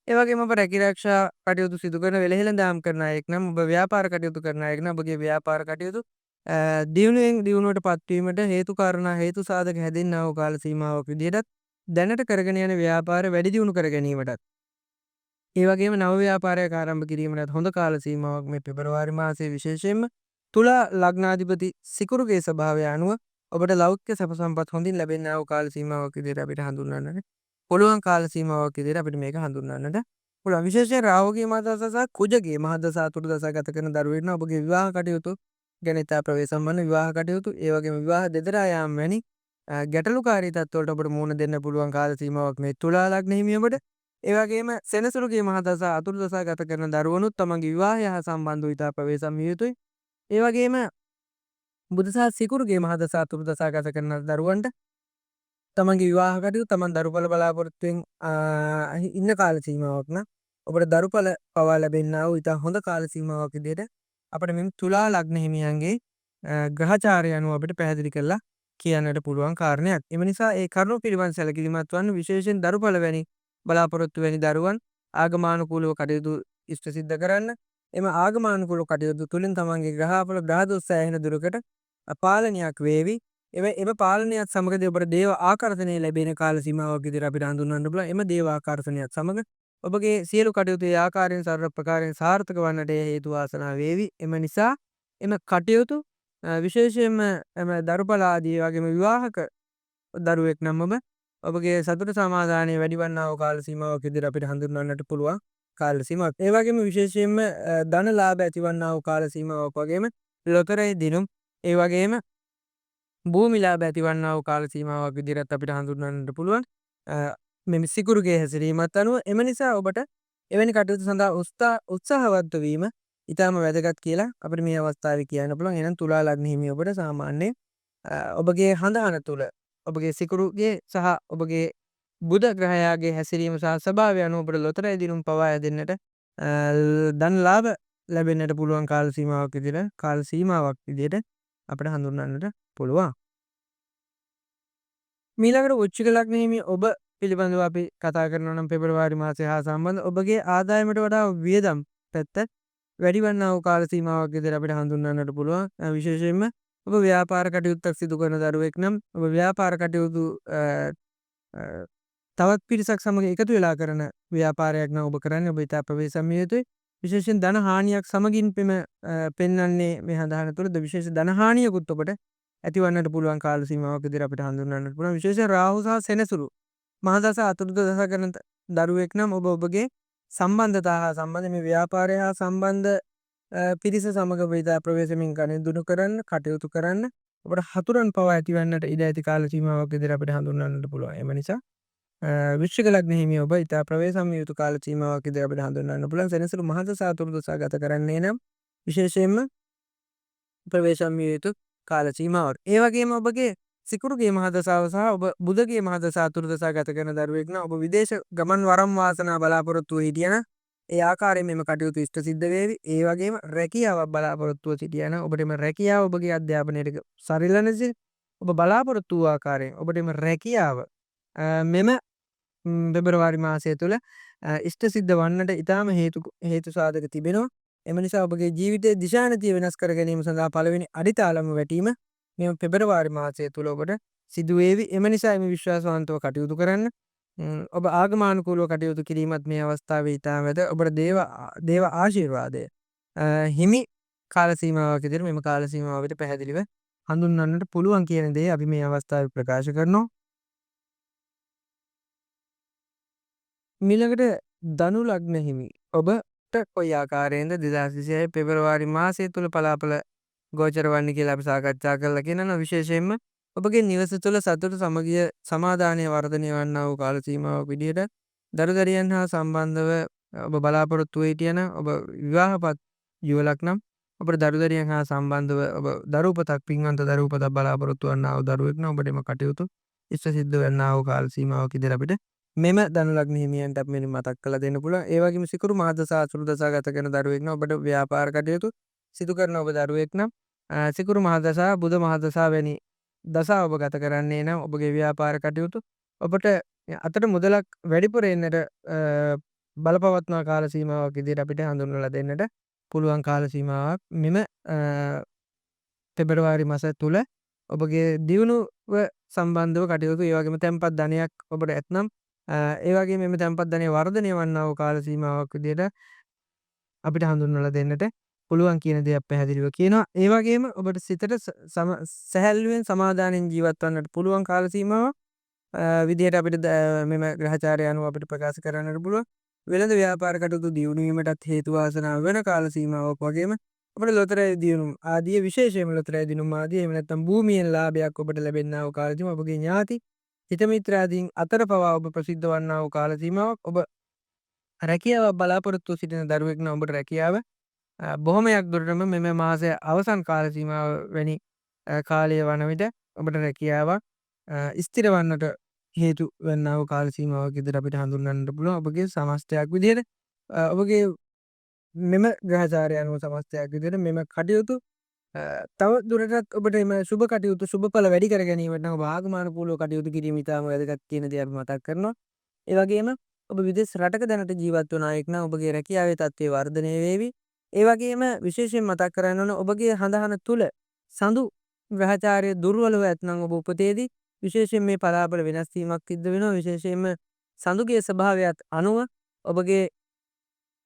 ඒ වගේම ඔබ රැකිරක්ෂා කටයුතු සිදු කරන වෙළෙහෙළඳාම් කරන අයෙක් නම් ඔබ ව්‍යාපාර කටයුතු කරන අයෙක් නම් ඔබගේ ව්‍යාපාර කටයුතු දියුණුවෙන් දියුණුවට පත්වීමට හේතු කාරණා හේතු සාධක හැදෙන්නා වූ කාල සීමාවක් විදිහටත් දැනට කරගෙන යන ව්‍යාපාර වැඩි දියුණු කර ගැනීමටත් ඒ වගේම නව ව්‍යාපාරයක් ආරම්භ කිරීමටත් හොඳ කාල සීමාවක් මේ පෙබරවාරි මාසයේ විශේෂයෙන්ම තුලා ලග්නාධිපති සිකුරුගේ ස්වභාවය අනුව ඔබට ලෞකික සැප සම්පත් හොඳින් ලැබෙන්නා වූ කාල සීමාවක් විදිහට අපිට හඳුන්වන්නට පුළුවන් කාල සීමාවක් විදිහට අපිට මේක හඳුන්වන්නට පුළුවන්. විශේෂයෙන් රාහුගේ මහදසා සහ කුජගේ මහදසා අතුරුදසා ගත කරන දරුවෙක් නම් ඔබගේ විවාහ කටයුතු ගැන ඉතා ප්‍රවේශම් විවාහ කටයුතු ඒ වගේම විවාහ දෙදරා යාම වැනි ගැටලුකාරී තත්ත්වවලට ඔබට මුහුණ දෙන්න පුළුවන් කාල සීමාවක් මේ තුලා ලග්න හිමි ඔබට. ඒ වගේම සෙනසුරුගේ මහදසා අතුරුදසා ගත කරන දරුවනුත් තමන්ගේ විවාහය හා සම්බන්ධව ඉතා ප්‍රවේශම් විය යුතුයි. ඒ වගේම බුධ සහ සිකුරුගේ මහදසා අතුරුදසා ගත කරන දරුවන්ට තමන්ගේ විවාහ කටයුතු තමන් දරුඵල බලාපොරොත්තුවෙන් ඉන්න කාල සීමාවක් නම් ඔබට දරුඵල පවා ලැබෙන්නා වූ ඉතා හොඳ කාල සීමාවක් විදිහට අපිට මේ තුලා ලග්න හිමියන්ගේ ග්‍රහචාරය අනුව අපිට පැහැදිලි කරලා කියන්නට පුළුවන් කාරණයක්. එම නිසා ඒ කරුණු පිළිබඳ සැලකිලිමත් වන්න විශේෂයෙන් දරුඵල වැනි බලාපොරොත්තු වැනි දරුවන් ආගමානුකූලව කටයුතු ඉෂ්ට සිද්ධ කරන්න. එම ආගමානුකූල කටයුතු තුළින් තමන්ගේ ග්‍රහඵල ග්‍රහ දොස් සෑහෙන දුරකට පාලනයක් වේවි. එම පාලනයත් සමගද ඔබට දේව ආකර්ෂණය ලැබෙන කාල සීමාවක් විදිහට අපිට හඳුන්වන්න පුළුවන්. එම දේව ආකර්ෂණයත් සමග ඔබගේ සියලු කටයුතු ඒ ආකාරයෙන් සර්ව ප්‍රකාරයෙන් සාර්ථක වන්නට හේතු වාසනා වේවි. එම නිසා එම කටයුතු විශේෂයෙන්ම දරුඵල ආදී වගේම විවාහක දරුවෙක් නම් ඔබගේ සතුට සමාදානය වැඩි වන්නා වූ කාල සීමාවක් විදිහට අපිට හඳුන්වන්නට පුළුවන් කාල සීමාවක්. ඒ වගේම විශේෂයෙන්ම ධන ලාභ ඇතිවන්නා වූ කාල සීමාවක් වගේම ලොතරැයි දිනුම් ඒ වගේම භූමි ලාභ ඇතිවන්නා වූ කාල සීමාවක් විදිහට අපිට හඳුන්වන්නට පුළුවන්. මෙම සිකුරුගේ හැසිරීමත් අනුව එම නිසා ඔබට එවැනි කටයුතු සඳහා උත්සාහවත් වීම ඉතාම වැදගත් කියලා අපිට මේ අවස්ථාවේ කියන්න පුළුවන්. එහෙනම් තුලා ලග්න හිමි ඔබට සාමාන්‍යයෙන් ඔබගේ හඳහන තුල ඔබගේ සිකුරුගේ සහ ඔබගේ බුධ ග්‍රහයාගේ හැසිරීම සහ ස්වභාවය අනුව ඔබට ලොතරැයි දිනුම් පවා ඇදෙන්නට ධන ලාභ ලැබෙන්නට පුළුවන් කාල සීමාවක් විදිහට අපිට හඳුන්වන්නට පුළුවන්. මීළඟට වෘශ්චික ලග්න හිමි ඔබ පිළිබඳව අපි කතා කරනවා නම් පෙබරවාරි මාසය හා සම්බන්ධ ඔබගේ ආදායමට වඩා වියදම් පැත්ත වැඩි වන්නා වූ කාල සීමාවක් විදිහට අපිට හඳුන්වන්නට පුළුවන්. විශේෂයෙන්ම ඔබ ව්‍යාපාර කටයුත්තක් සිදු කරන දරුවෙක් නම් ඔබ ව්‍යාපාර කටයුතු තවත් පිරිසක් සමග එකතු වෙලා කරන ව්‍යාපාරයක් නම් ඔබ කරන්නේ ඔබ ඉතා ප්‍රවේශම් විය යුතුයි. විශේෂයෙන් ධන හානියක් සමගින් පෙන්වන්නේ මේ හඳහන තුළද විශේෂ ධන හානියකුත් ඔබට ඇතිවන්නට පුළුවන් කාල සීමාවක් විදිහට අපිට හඳුන්වන්නට පුළුවන්. විශේෂයෙන් රාහු සහ සෙනසුරු මහදස අතුරුද දස කරන දරුවෙක් නම් ඔබගේ සම්බන්ධතා හා සම්බන්ධ මේ ව්‍යාපාරය හා සම්බන්ධ පිරිස සමග ඉතා ප්‍රවේශමින් කටයුතු කරන්න කටයුතු කරන්න ඔබට හතුරන් පවා ඇතිවන්නට ඉඩ ඇති කාල සීමාවක් විදිහට අපිට හඳුන්වන්නට පුළුවන්. එම නිසා වෘශ්චික ලග්න හිමි ඔබ ඉතා ප්‍රවේශම් විය යුතු කාල සීමාවක් විදිහට අපිට හඳුන්වන්න පුළුවන්. සෙනසුරු මහදස අතුරුදස ගත කරන්නේ නම් විශේෂයෙන්ම ප්‍රවේශම් විය යුතු කාල සීමාවක්. ඒ වගේම ඔබගේ සිකුරුගේ මහදසාව සහ ඔබ බුධගේ මහදසා අතුරුදසා ගත කරන දරුවෙක් නම් ඔබ විදේශ ගමන් වරම් වාසනා බලාපොරොත්තුව හිටියන ඒ ආකාරයෙන් මෙම කටයුතු ඉෂ්ට සිද්ධ වේවි. ඒ වගේම රැකියාවක් බලාපොරොත්තුව සිටියන ඔබට එම රැකියාව ඔබගේ අධ්‍යාපනයට සරිලන ලෙස ඔබ බලාපොරොත්තු වූ ආකාරයෙන් ඔබට එම රැකියාව මෙම පෙබරවාරි මාසය තුළ ඉෂ්ට සිද්ධ වන්නට ඉතාම හේතු සාධක තිබෙනවා. එම නිසා ඔබගේ ජීවිතයේ දිශානතිය වෙනස් කර ගැනීම සඳහා පළවෙනි අඩිතාලම වැටීම මෙම පෙබරවාරි මාසය තුළ ඔබට සිදුවේවි. එම නිසා එම විශ්වාසවන්තව කටයුතු කරන්න. ඔබ ආගමානුකූලව කටයුතු කිරීමත් මේ අවස්ථාවේ ඉතාම වැද. ඔබට දේව ආශිර්වාදය හිමි කාල සීමාවක් විදිහට මෙම කාල සීමාවට පැහැදිලිව හඳුන්වන්නට පුළුවන් කියන දේ අපි මේ අවස්ථාවේ ප්‍රකාශ කරනවා. මීළඟට ධනු ලග්න හිමි ඔබට කොයි ආකාරයෙන්ද 2026 පෙබරවාරි මාසය තුළ පලාපල ගෝචර වන්නේ කියලා අපි සාකච්ඡා කරලා කියනවා. විශේෂයෙන්ම ඔබගේ නිවස තුළ සතුට සමගිය සමාදානය වර්ධනය වන්නා වූ කාල සීමාවක් විදිහට දරුදරියන් හා සම්බන්ධව ඔබ බලාපොරොත්තු වෙ හිටියන ඔබ විවාහපත් යුවලක් නම් ඔබට දරුදරියන් හා සම්බන්ධව ඔබ දරුපතක් පින්වන්ත දරුපතක් බලාපොරොත්තු වන්නා වූ දරුවෙක් නම් ඔබට එම කටයුතු ඉෂ්ට සිද්ධ වෙන්නා වූ කාල සීමාවක් විදිහට අපිට මෙම ධනු ලග්න හිමියන්ට අපි මෙන්න මතක් කරලා දෙන්න පුළුවන්. ඒ වගේම සිකුරු මහදසා අතුරුදසා ගත කරන දරුවෙක් නම් ඔබට ව්‍යාපාර කටයුතු සිදු කරන ඔබ දරුවෙක් නම් සිකුරු මහදසා බුධ මහදසා වැනි දසා ඔබ ගත කරන්නේ නම් ඔබගේ ව්‍යාපාර කටයුතු ඔබට අතට මුදලක් වැඩිපුර එන්නට බලපවත්නා කාල සීමාවක් විදිහට අපිට හඳුන්වලා දෙන්නට පුළුවන් කාල සීමාවක් මෙම පෙබරවාරි මාස තුල ඔබගේ දියුණුව සම්බන්ධව කටයුතු ඒ වගේම තැන්පත් ධනයක් ඔබට ඇතනම් ඒ වගේම මෙම තැන්පත් ධනය වර්ධනය වන්නා වූ කාල සීමාවක් විදිහට අපිට හඳුන්වලා දෙන්නට පුළුවන් කියන දෙයක් පැහැදිලිව කියනවා. ඒ වගේම ඔබට සිතට සැහැල්ලුවෙන් සමාදානයෙන් ජීවත් වන්නට පුළුවන් කාල සීමාවක් විදිහට අපිට මෙම ග්‍රහචාරය අනුව අපිට ප්‍රකාශ කරන්නට පුළුවන්. වෙළඳ ව්‍යාපාර කටයුතු දියුණු වීමටත් හේතු වාසනා වෙන කාල සීමාවක් වගේම අපිට ලොතරැයි දිනුම් ආදී විශේෂයෙන්ම ලොතරැයි දිනුම් ආදී එහෙම නැත්නම් භූමියෙන් ලාභයක් ඔබට ලැබෙන්නා වූ කාල සීමාව ඔබගේ ඥාති හිත මිත්‍රාදීන් අතර පවා ඔබ ප්‍රසිද්ධ වන්නා වූ කාල සීමාවක් ඔබ රැකියාව බලාපොරොත්තු සිටින දරුවෙක් නම් ඔබට රැකියාව බොහොමයක් දුරටම මෙම මාසය අවසන් කාල සීමාව වැනි කාලය වන විට ඔබට රැකියාවක් ස්ථිර වන්නට හේතු වන්නා වූ කාල සීමාවක් විදිහට අපිට හඳුන්වන්නට පුළුවන්. ඔබගේ සමස්තයක් විදිහට ඔබගේ මෙම ග්‍රහචාරය අනුව සමස්තයක් විදිහට මෙම කටයුතු තව දුරටත් ඔබට එම සුබ කටයුතු සුබඵල වැඩි කර ගැනීමට නම් ඔබ ආගමනුකූලව කටයුතු කිරීම ඉතාම වැදගත් කියන දේ අපි මතක් කරනවා. ඒ වගේම ඔබ විදේශ රටක දැනට ජීවත් වන අයෙක් නම් ඔබගේ රැකියාවේ තත්ත්වය වර්ධනය වේවි. ඒ වගේම විශේෂයෙන් මතක් කරන්න ඕන ඔබගේ හඳහන තුල සඳු ග්‍රහචාරය දුර්වලව ඇත්නම් ඔබ උපතේදී විශේෂයෙන් මේ පලාපල වෙනස් වීමක් සිද්ධ වෙනවා. විශේෂයෙන්ම සඳුගේ ස්වභාවයත් අනුව ඔබගේ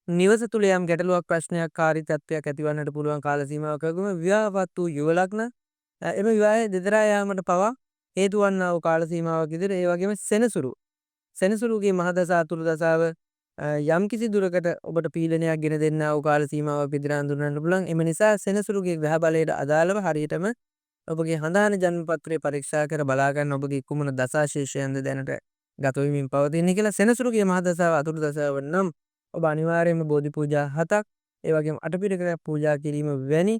නිවස තුළ යම් ගැටලුවක් ප්‍රශ්නයක් කාරී තත්ත්වයක් ඇතිවන්නට පුළුවන් කාල සීමාවක විවාහවත් වූ යුව ලග්න එම විවාහය දෙදරා යාමට පවා හේතු වන්නා වූ කාල සීමාවක් විදිහට ඒ වගේම සෙනසුරුගේ මහදසා අතුරු දසාව යම්කිසි දුරකට ඔබට පීඩනයක් ගෙන දෙන්නා වූ කාල සීමාවක් විදිහට හඳුන්වන්න පුළුවන්. එම නිසා සෙනසුරුගේ ග්‍රහ බලයට අදාළව හරියටම ඔබගේ හඳහන ජන්ම පත්‍රය පරීක්ෂා කර බලා ගන්න ඔබගේ කුමන දසාශේෂයන්ද දැනට ගත වෙමින් පවතින්නේ කියලා. සෙනසුරුගේ මහදසාව අතුරු දසාව නම් ඔබ අනිවාර්යයෙන්ම බෝධි පූජා 7ක් ඒ වගේම අටපිරිකරයක් පූජා කිරීම වැනි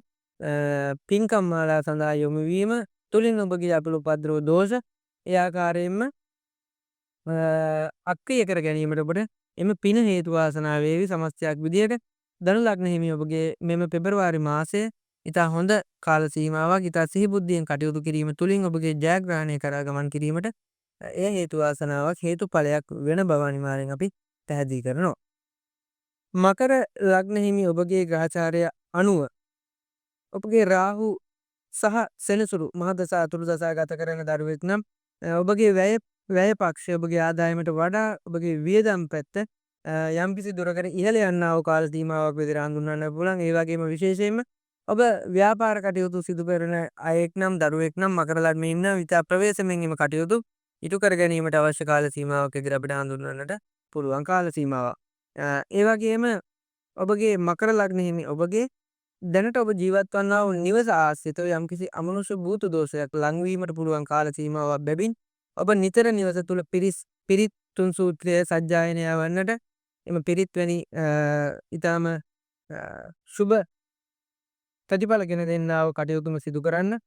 පින්කම් මාලා සඳහා යොමු වීම තුලින් ඔබගේ අපල උපද්‍රව දෝෂ ඒ ආකාරයෙන්ම අක්‍රිය කර ගැනීමට ඔබට එම පින හේතු වාසනා වේවි. සමස්තයක් විදියට ධනු ලග්න හිමි ඔබගේ මෙම පෙබරවාරි මාසය ඉතා හොඳ කාල සීමාවක්. ඉතා සිහිබුද්ධියෙන් කටයුතු කිරීම තුළින් ඔබගේ ජයග්‍රහණය කරා ගමන් කිරීමට එය හේතු වාසනාවක් හේතුඵලයක් වෙන බව අනිවාර්යෙන් අපි පැහැදිලි කරනවා. මකර ලග්න හිමි ඔබගේ ග්‍රහචාරය අනුව ඔබගේ රාහු සහ සෙනසුරු මහදසා අතුරු දසා ගත කරන දරුවෙක් නම් ඔබගේ වැය පක්ෂය ඔබගේ ආදායමට වඩා ඔබගේ වියදම් පැත්ත යම්කිසි දුරකට ඉහළ යන්නා වූ කාල සීමාවක් විදිහට හඳුන්වන්න පුළුවන්. ඒ වගේම විශේෂයෙන්ම ඔබ ව්‍යාපාර කටයුතු සිදු කරන අයෙක් නම් දරුවෙක් නම් මකර ලග්නයේ ඉන්න විතා ප්‍රවේශමෙන් එම කටයුතු ඉටු කර ගැනීමට අවශ්‍ය කාල සීමාවක් විදිහට අපිට හඳුන්වන්නට පුළුවන් කාල සීමාවක්. ඒ වගේම ඔබගේ මකර ලග්න හිමි ඔබගේ දැනට ඔබ ජීවත් වන්නා වූ නිවස ආශ්‍රිතව යම්කිසි අමනුෂ්‍ය භූත දෝෂයක් ලංවීමට පුළුවන් කාල සීමාවක් බැවින් ඔබ නිතර නිවස තුළ පිරිත් තුන් සූත්‍රය සජ්ජායනය වන්නට එම පිරිත් වැනි ඊටාම සුබ ප්‍රතිඵල ගෙන දෙන්නා වූ කටයුතුම සිදු කරන්න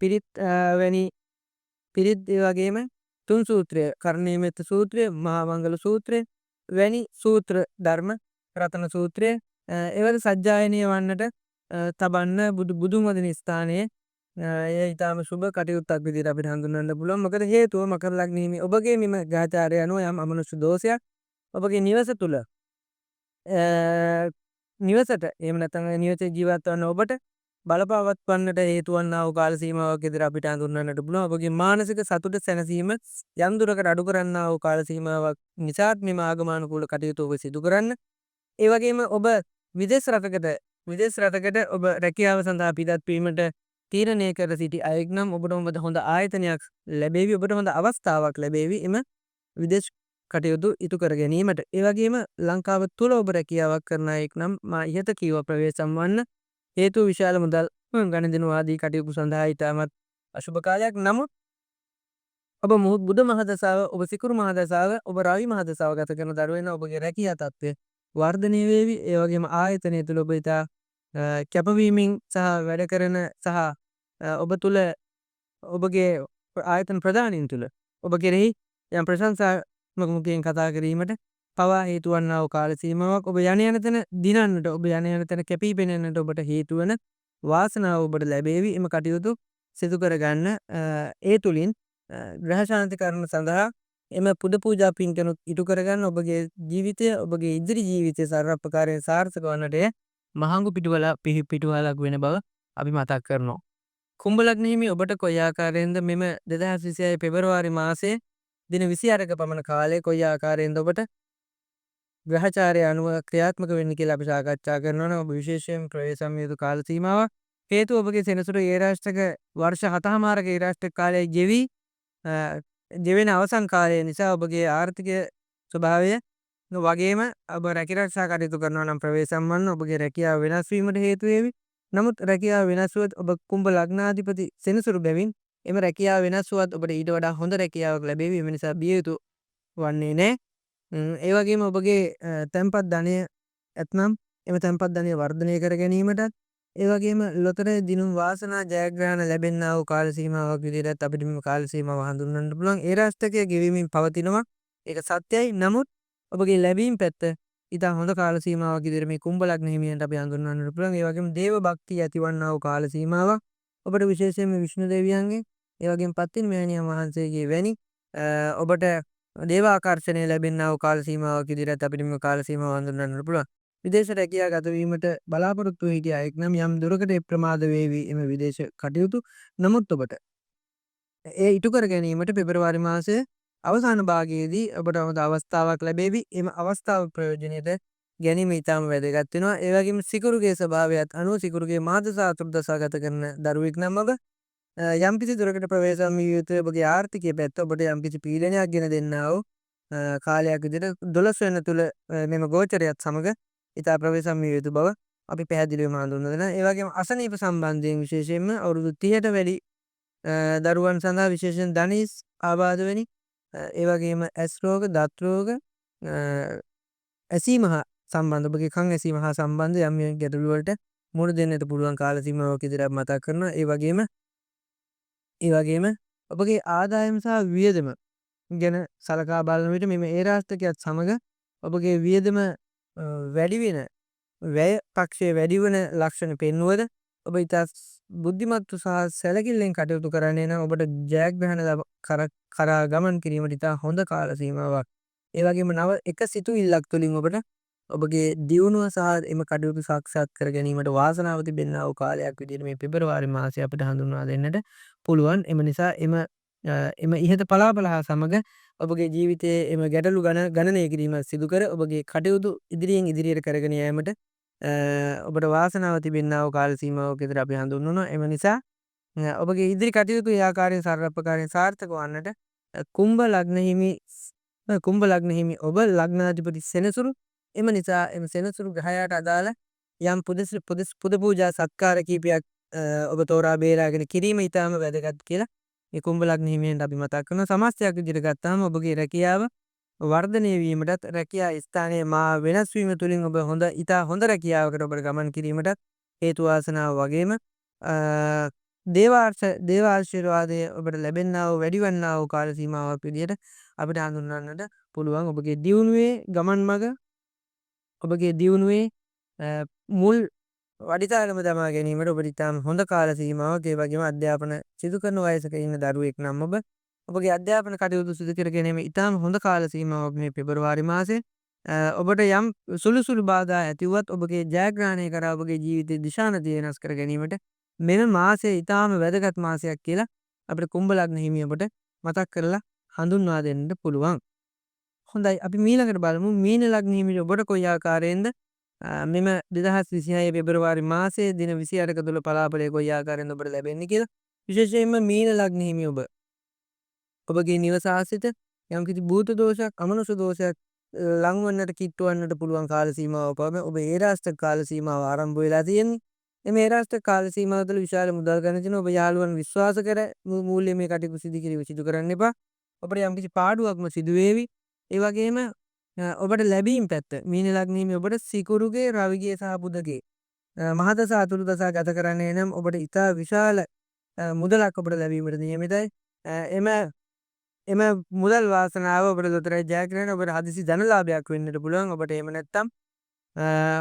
පිරිත් වැනි පිරිත් ඒ වගේම තුන් සූත්‍රය කරණීය මෙත්ත සූත්‍රය මහා මංගල සූත්‍රය වැනි සූත්‍ර ධර්ම රතන සූත්‍රය එවද සජ්ජායනය වන්නට තබන්න බුදුන් වදින ස්ථානයේ එය ඊටාම සුබ කටයුත්තක් විදිහට අපිට හඳුන්වන්න පුළුවන්. මොකද හේතුව මකර ලග්න හිමි ඔබගේ මෙම ග්‍රහචාරය අනුව යම් අමනුෂ්‍ය දෝෂයක් ඔබගේ නිවස තුල නිවසට එහෙම නැත්නම් නිවසේ ජීවත් වන්න ඔබට බලපවත් වන්නට හේතු වන්නා වූ කාල සීමාවක් විදිහට අපිට හඳුන්වන්නට පුළුවන්. ඔබගේ මානසික සතුට සැනසීම යම් දුරකට අඩු කරන්නා වූ කාල සීමාවක් නිසාත් මෙම ආගමනුකූල කටයුතු ඔබ සිදු කරන්න. ඒ වගේම ඔබ විදේශ රටකට ඔබ රැකියාව සඳහා පිටත් වීමට තීරණය කර සිටි අයෙක් නම් ඔබට හොඳ ආයතනයක් ලැබේවි. ඔබට හොඳ අවස්ථාවක් ලැබේවි එම විදේශ කටයුතු ඉටු කර ගැනීමට. ඒ වගේම ලංකාව තුළ ඔබ රැකියාවක් කරන අයෙක් නම් මා ඉහත කීව ප්‍රවේශම් වන්න හේතුව විශාල මුදල් ගණන් ආදී කටයුතු සඳහා ඉතාමත් අශුභ කාලයක්. නමුත් ඔබ බුධ මහදසාව ඔබ සිකුරු මහදසාව ඔබ රවි මහදසාව ගත කරන දරුවෙන ඔබගේ රැකියා තත්ත්වය වර්ධනය වේවි. ඒ වගේම ආයතනය තුළ ඔබ ඉතා කැපවීමෙන් සහ වැඩ කරන සහ ඔබ තුළ ඔබගේ ආයතන ප්‍රධානීන් තුළ ඔබ කෙරෙහි යම් ප්‍රශංසාත්මක මුඛයෙන් කතා කිරීමට පවා හේතු වන්නා වූ කාල සීමාවක්. ඔබ යන තැන දිනන්නට ඔබ යන තැන කැපී පෙනෙන්නට ඔබට හේතු වන වාසනාව ඔබට ලැබේවි. එම කටයුතු සිදු කරගන්න ඒ තුලින් ග්‍රහ ශාන්ති කර්ම සඳහා එම පුද පූජා පින්කනුත් ඉටු කරගන්න ඔබගේ ජීවිතය ඔබගේ ඉදිරි ජීවිතය සර්වප්‍රකාරයෙන් සාර්ථක වන්නට මහඟු පිටුවලක් වෙන බව අපි මතක් කරනවා. කුම්භ ලග්න හිමි ඔබට කොයි ආකාරයෙන්ද මෙම 2026 පෙබරවාරි මාසයේ දින 26ක පමණ කාලයේ කොයි ආකාරයෙන්ද ඔබට ග්‍රහචාරය අනුව ක්‍රියාත්මක වෙන්නේ කියලා අපි සාකච්ඡා කරනවා නම් ඔබ විශේෂයෙන් ප්‍රවේශම් යුතු කාල සීමාවක්. හේතුව ඔබගේ සෙනසුරු ඒ රාෂ්ටක වර්ෂ 7මාරක ඒ රාෂ්ටක කාලයේ ගෙවෙන අවසන් කාලය නිසා ඔබගේ ආර්ථික ස්වභාවය වගේම ඔබ රැකිරක්ෂා කටයුතු කරනවා නම් ප්‍රවේශම් වන්න ඔබගේ රැකියාව වෙනස් වීමට හේතු වේවි. නමුත් රැකියාව වෙනස් වුවත් ඔබ කුම්භ ලග්නාධිපති සෙනසුරු බැවින් එම රැකියාව වෙනස් වුවත් ඔබට ඊට වඩා හොඳ රැකියාවක් ලැබේවි. එම නිසා බිය යුතු වන්නේ නැහැ. ඒ වගේම ඔබගේ තැන්පත් ධනය ඇතනම් එම තැන්පත් ධනය වර්ධනය කර ගැනීමටත් ඒ වගේම ලොතරැයි දිනුම් වාසනා ජයග්‍රහණ ලැබෙන්නා වූ කාල සීමාවක් විදිහට අපිට මේ කාල සීමාව හඳුන්වන්න පුළුවන්. ඒ රාෂ්ටකය ගෙවීමෙන් පවතිනවා. ඒක සත්‍යයි. නමුත් ඔබගේ ලැබීම් පැත්ත ඉතා හොඳ කාල සීමාවක් විදිහට මේ කුම්භ ලග්න හිමියන්ට අපි හඳුන්වන්නට පුළුවන්. ඒ වගේම දේව භක්තිය ඇතිවන්නා වූ කාල සීමාවක් ඔබට විශේෂයෙන්ම විෂ්ණු දෙවියන්ගේ ඒ වගේම පත්තිනි මෑණියන් වහන්සේගේ වැනි ඔබට දේව ආකර්ෂණය ලැබෙන්නා වූ කාල සීමාවක් විදිහට අපිට මේ කාල සීමාව හඳුන්වන්නට පුළුවන්. විදේශ රැකියා ගත වීමට බලාපොරොත්තු වී සිටිය අයෙක් නම් යම් දුරකට ප්‍රමාද වේවි එම විදේශ කටයුතු. නමුත් ඔබට ඒ ඉටු කර ගැනීමට පෙබරවාරි මාසයේ අවසාන භාගයේදී ඔබට හොඳ අවස්ථාවක් ලැබේවි. එම අවස්ථාව ප්‍රයෝජනයට ගැනීම ඉතාම වැදගත් වෙනවා. ඒ වගේම සිකුරුගේ ස්වභාවයත් අනුව සිකුරුගේ මාද සහ අතුරුදසා ගත කරන දරුවෙක් නම් ඔබ යම්කිසි දුරකට ප්‍රවේශම් විය යුතුයි. ඔබගේ ආර්ථිකය පැත්ත ඔබට යම්කිසි පීඩනයක් ගෙන දෙන්නා වූ කාලයක් විදිහට 12 වෙනි තුල මෙම ගෝචරයත් සමග ඉතා ප්‍රවේශම් විය යුතු බව අපි පැහැදිලිවම හඳුන්වලා දෙනවා. ඒ වගේම අසනීප සම්බන්ධයෙන් විශේෂයෙන්ම අවුරුදු 30ට වැඩි දරුවන් සඳහා විශේෂයෙන් ධනිස් ආබාධ වැනි ඒ වගේම ඇස් රෝග, දත් රෝග, ඇසීම හා සම්බන්ධ ඔබගේ කන් ඇසීම හා සම්බන්ධ යම් යම් ගැටලු වලට මුහුණ දෙන්නට පුළුවන් කාල සීමාවක් විදිහට අපි මතක් කරනවා. ඒ වගේම ඔබගේ ආදායම සහ වියදම ගැන සලකා බලන විට මෙම ඒ රාශියත් සමග ඔබගේ වියදම වැඩි වෙන වැය පක්ෂයේ වැඩි වන ලක්ෂණ පෙන්වුවද ඔබ ඉතා බුද්ධිමත්ව සහ සැලකිල්ලෙන් කටයුතු කරන්නේ නම් ඔබට ජයග්‍රහණ කරා ගමන් කිරීමට ඉතා හොඳ කාල සීමාවක්. ඒ වගේම නව එක සිතුවිල්ලක් තුළින් ඔබට ඔබගේ දියුණුව සහ එම කටයුතු සාක්ෂාත් කර ගැනීමට වාසනාව තිබෙන්නා වූ කාලයක් විදිහට මේ පෙබරවාරි මාසය අපිට හඳුන්වා දෙන්නට පුළුවන්. එම නිසා එම ඉහත පලාපල හා සමග ඔබගේ ජීවිතයේ එම ගැටලු ගණනය කිරීම සිදු කර ඔබගේ කටයුතු ඉදිරියෙන් ඉදිරියට කරගෙන යාමට ඔබට වාසනාව තිබෙන්නා වූ කාල සීමාවක් විදිහට අපි හඳුන්වනවා. එම නිසා ඔබගේ ඉදිරි කටයුතු ඒ ආකාරයෙන් සරලපකාරයෙන් සාර්ථක වන්නට කුම්භ ලග්න හිමි ඔබ ලග්නාධිපති සෙනසුරු. එම නිසා එම සෙනසුරු ග්‍රහයාට අදාළ යම් පුද පූජා සත්කාර කීපයක් ඔබ තෝරා බේරාගෙන කිරීම ඉතාම වැදගත් කියලා මේ කුම්භ ලග්න හිමියන්ට අපි මතක් කරනවා. සමස්තයක් විදිහට ගත්තාම ඔබගේ රැකියාව වර්ධනය වීමටත් රැකියා ස්ථානයේ වෙනස් වීම තුළින් ඔබ ඉතා හොඳ රැකියාවකට ඔබට ගමන් කිරීමටත් හේතු වාසනාව වගේම දේවාශිර්වාදය ඔබට ලැබෙන්නා වූ වැඩි වන්නා වූ කාල සීමාවක් විදිහට අපිට හඳුන්වන්නට පුළුවන්. ඔබගේ දියුණුවේ ගමන් මඟ ඔබගේ දියුණුවේ මුල් වඩිතාලම තමා ගැනීමට ඔබට ඉතාම හොඳ කාල සීමාවක්. ඒ වගේම අධ්‍යාපන සිදු කරන වයසක ඉන්න දරුවෙක් නම් ඔබගේ අධ්‍යාපන කටයුතු සිදු කර ගැනීම ඉතාම හොඳ කාල සීමාවක් මේ පෙබරවාරි මාසයේ. ඔබට යම් සුළු බාධා ඇතිවුවත් ඔබගේ ජයග්‍රහණය කරා ඔබගේ ජීවිතයේ දිශානතිය වෙනස් කර ගැනීමට මෙම මාසය ඉතාම වැදගත් මාසයක් කියලා අපිට කුම්භ ලග්න හිමිය ඔබට මතක් කරලා හඳුන්වා දෙන්නට පුළුවන්. හොඳයි අපි මීළඟට බලමු මීන ලග්න හිමිය ඔබට කොයි ආකාරයෙන්ද මෙම 2026 පෙබරවාරි මාසයේ දින 28ක තුල පලාපලය කොයි ආකාරයෙන්ද ඔබට ලැබෙන්නේ කියලා. විශේෂයෙන්ම මීන ලග්න හිමිය ඔබගේ නිවස ආශ්‍රිත යම්කිසි භූත දෝෂයක්, අමනුෂ්‍ය දෝෂයක් ලංවන්නට කිට්ටුවන්නට පුළුවන් කාල සීමාවක් පවම ඔබ ඒ රාෂ්ට්‍ර කාල සීමාව ආරම්භ වෙලා තියෙන්නේ. මේ රාෂ්ට්‍ර කාල සීමාව තුළ විශාල මුදල් ගන්න තියෙනවා. ඔබ යාළුවන් විශ්වාස කර මූල්‍යමය කටයුතු සිදු කරන්න එපා. ඔබට යම්කිසි පාඩුවක්ම සිදු වේවි. ඒ වගේම ඔබට ලැබීම් පැත්ත මීන ලග්න හිමි ඔබට සිකුරුගේ, රවිගේ සහ බුධගේ මහදස අතුරුදසා ගත කරන්නේ නම් ඔබට ඉතා විශාල මුදලක් ඔබට ලැබීමට නියමිතයි. එම මුදල් වාසනාව ඔබට දොතරයි ජයග්‍රහණ ඔබට හදිසි ධනලාභයක් වෙන්නට පුළුවන්. ඔබට එහෙම නැත්නම්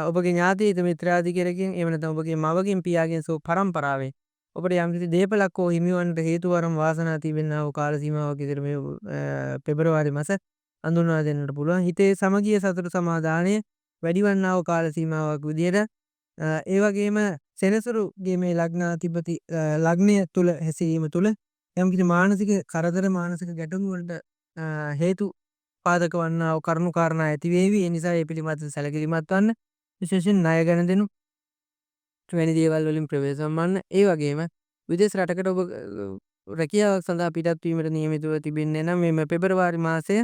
ඔබගේ ඥාති හිත මිත්‍රාදිකයකින් එහෙම නැත්නම් ඔබගේ මවකින් පියාගෙන් සෝ පරම්පරාවෙන් ඔබට යම්කිසි දේපලක් හෝ හිමිවන්නට හේතු වරම් වාසනා තිබෙනා වූ කාල සීමාවක් විතර මේ පෙබරවාරි මාස හඳුන්වා දෙන්නට පුළුවන්. හිතේ සමගිය සතුට සමාදානය වැඩි වන්නා වූ කාල සීමාවක් විදියට ඒ වගේම සෙනසුරුගේ මේ ලග්නාධිපති ලග්නය තුල හැසිරීම තුල යම්කිසි මානසික කරදර මානසික ගැටලු වලට හේතු පාදක වන්නා වූ කරුණු කාරණා ඇති වේවි. ඒ නිසා ඒ පිළිබඳව සැලකිලිමත් වන්න. විශේෂයෙන් ණය ගැන දෙනු වැනි දේවල් වලින් ප්‍රවේශම් වන්න. ඒ වගේම විදේශ රටකට ඔබ රැකියාවක් සඳහා පිටත් වීමට නියමිතව තිබෙන්නේ නම් මේ පෙබරවාරි මාසය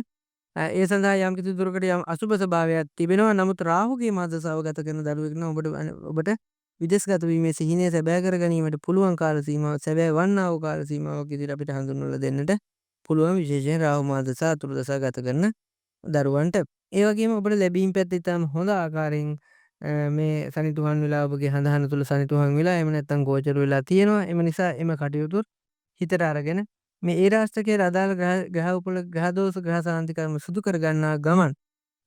ඒ සඳහා යම්කිසි දුරකට යම් අසුබ ස්වභාවයක් තිබෙනවා. නමුත් රාහුගේ මාදසාව ගත කරන දරුවෙක් නම් ඔබට විදේශගත වීමේ සිහිනය සැබෑ කර ගැනීමට පුළුවන් කාල සීමාවක් සැබෑ වන්නා වූ කාල සීමාවක් විදිහට අපිට හඳුන්වලා දෙන්නට පුළුවන්. විශේෂයෙන් රාහු මාදසා අතුරුදසා ගත කරන දරුවන්ට. ඒ වගේම ඔබට ලැබීම් පැත්ත ඉතාම හොඳ ආකාරයෙන් මේ සනිටුහන් වෙලා ඔබගේ හඳහන තුල සනිටුහන් වෙලා එහෙම නැත්නම් ගෝචර වෙලා තියෙනවා. එම නිසා එම කටයුතු හිතට අරගෙන මේ ඒ රාශියකට අදාළ ග්‍රහ උපල ග්‍රහ දෝෂ ග්‍රහ සාන්ති කර්ම සිදු කර ගන්නා ගමන්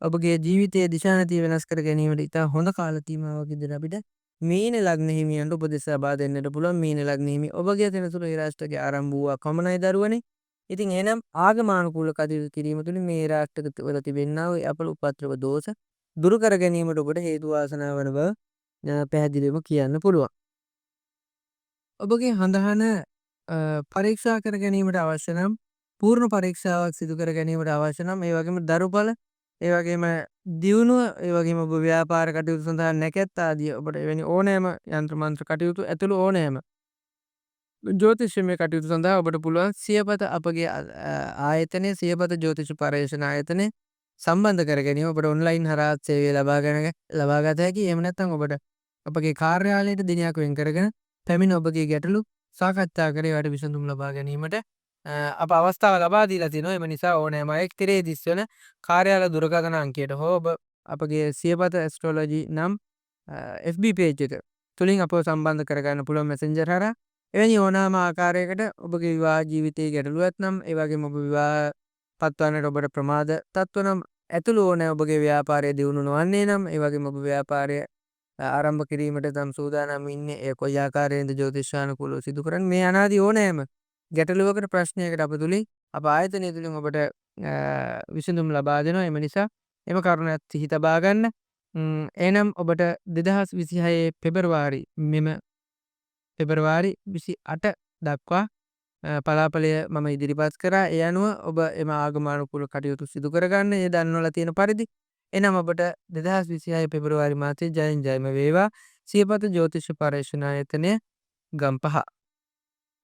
ඔබගේ ජීවිතයේ දිශානතිය වෙනස් කර ගැනීමට ඉතා හොඳ කාල සීමාවක් විදිහට අපිට මීන ලග්න හිමියන්ට උපදෙස් ලබා දෙන්නට පුළුවන්. මීන ලග්න හිමි ඔබගේ තැනතුල ඒ රාශියක ආරම්භ වූ කොමනයි දරුවනේ. ඉතින් එහෙනම් ආගමානුකූල කටයුතු කිරීම තුළින් මේ රාශියක වල තිබෙනා වූ අපල උපද්‍රව දෝෂ දුරු කර ගැනීමට ඔබට හේතු වාසනා වන බව පැහැදිලිවම කියන්න පුළුවන්. ඔබගේ හඳහන පරීක්ෂා කර ගැනීමට අවශ්‍ය නම් පූර්ණ පරීක්ෂාවක් සිදු කර ගැනීමට අවශ්‍ය නම් ඒ වගේම දරුඵල ඒ වගේම දියුණුව ඒ වගේම ඔබ ව්‍යාපාර කටයුතු සඳහා නැකැත් ආදිය ඔබට එවැනි ඕනෑම යන්ත්‍ර මන්ත්‍ර කටයුතු ඇතුළු ඕනෑම ජ්‍යෝතිෂමය කටයුතු සඳහා ඔබට පුළුවන් සියපත අපගේ ආයතනය සියපත ජ්‍යෝතිෂ පර්යේෂණ ආයතනය සම්බන්ධ කර ගැනීම ඔබට ඔන්ලයින් හරහා සේවය ලබා ගත හැකි. එහෙම නැත්නම් ඔබට අපගේ කාර්යාලයට දිනයක් වෙන් කරගෙන පැමිණ ඔබගේ ගැටලු සාකච්ඡා කර ඒවට විසඳුම් ලබා ගැනීමට අප අවස්ථාව ලබා දීලා තිනවා. එම නිසා ඕනෑම අයෙක් තිරේ දිස්වන කාර්යාල දුරකථන අංකයට හෝ ඔබ අපගේ සියපත ඇස්ට්‍රොලොජි නම් FB page එක තුලින් අපව සම්බන්ධ කරගන්න පුළුවන් මෙසෙන්ජර් හරහා. එවැනි ඕනෑම ආකාරයකට ඔබගේ විවාහ ජීවිතයේ ගැටලු ඇත්නම් ඒ වගේම ඔබ විවාහ පත්වන්නට ඔබට ප්‍රමාද තත්ත්ව නම් ඇතුළු ඕනෑ ඔබගේ ව්‍යාපාරය දියුණු නොවන්නේ නම් ඒ වගේම ඔබ ව්‍යාපාරය ආරම්භ කිරීමට නම් සූදානම් ඉන්නේ ඒ කොයි ආකාරයෙන්ද ජ්‍යෝතිෂානුකූලව සිදු කරන්නේ මේ අනාදී ඕනෑම ගැටලුවකට ප්‍රශ්නයකට අප තුලින් අප ආයතනය තුලින් ඔබට විසඳුම් ලබා දෙනවා. එම නිසා එම කරුණත් සිහි තබා ගන්න. එනම් ඔබට 2026 පෙබරවාරි මෙම පෙබරවාරි 28 දක්වා පලාපලය මම ඉදිරිපත් කරා. ඒ අනුව ඔබ එම ආගමානුකූල කටයුතු සිදු කරගන්න ඒ දන්වලා තියෙන පරිදි එනම් ඔබට 2026 පෙබරවාරි මාසයේ ජයෙන් ජයම වේවා. සියපත ජ්‍යෝතිෂ පර්යේෂණ ආයතනය ගම්පහ